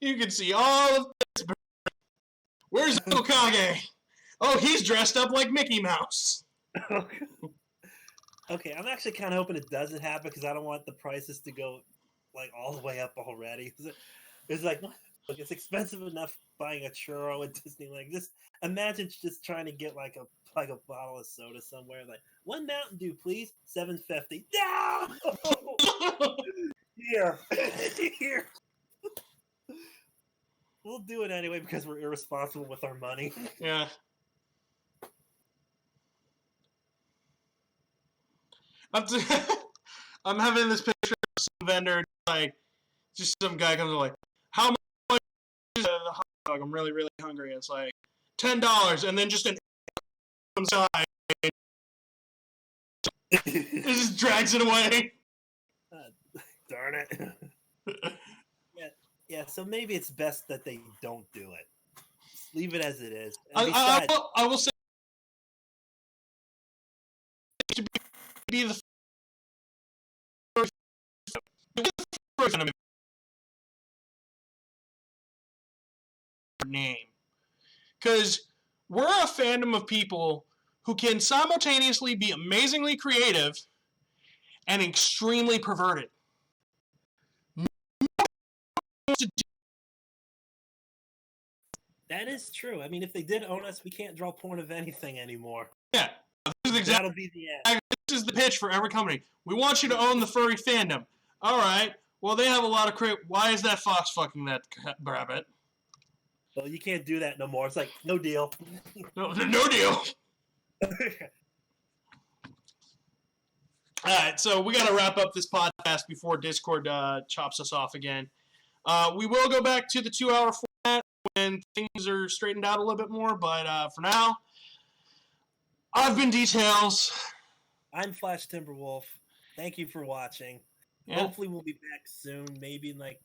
You can see all of this. Where's Okage? Oh, he's dressed up like Mickey Mouse. Okay, I'm actually kind of hoping it doesn't happen because I don't want the prices to go like all the way up already. It's like, look, it's expensive enough buying a churro at Disneyland. Just imagine just trying to get like a bottle of soda somewhere. Like, one Mountain Dew, please, $7.50. No, here, here. We'll do it anyway because we're irresponsible with our money. Yeah. I'm having this picture of some vendor, like, just some guy comes like, how much is the hot dog? I'm really, really hungry. It's like $10, and then just an inside. It just drags it away. Darn it. Yeah. So maybe it's best that they don't do it. Just leave it as it is. I will say to be the first name, because we're a fandom of people who can simultaneously be amazingly creative and extremely perverted. That is true. I mean, if they did own us, we can't draw porn of anything anymore. Yeah, That'll be the end. This is the pitch for every company. We want you to own the furry fandom. All right. Well, they have a lot of Why is that fox fucking that rabbit? Well, you can't do that no more. It's like, no deal. No deal. All right, so we got to wrap up this podcast before Discord chops us off again. We will go back to the 2-hour format when things are straightened out a little bit more, but for now, I've been Details. I'm Flash Timberwolf. Thank you for watching. Yeah. Hopefully we'll be back soon, maybe in like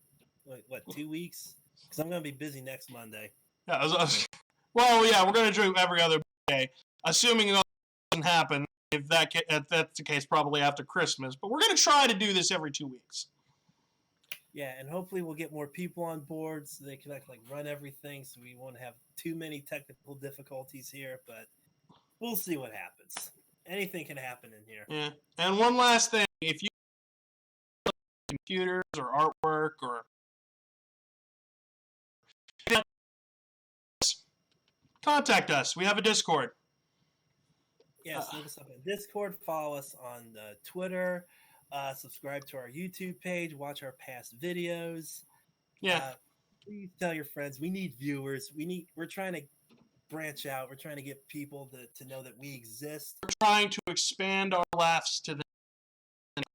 2 weeks? Because I'm going to be busy next Monday. Yeah, well, yeah, we're going to do every other day, assuming it doesn't happen. If that's the case, probably after Christmas. But we're going to try to do this every 2 weeks. Yeah, and hopefully we'll get more people on board so they can like run everything so we won't have too many technical difficulties here. But we'll see what happens. Anything can happen in here. Yeah, and one last thing. If you computers or artwork or contact us. We have a Discord. Yes, look us up on Discord. Follow us on Twitter. Subscribe to our YouTube page. Watch our past videos. Yeah. Please tell your friends. We need viewers. We're trying to branch out. We're trying to get people to know that we exist. We're trying to expand our laughs to the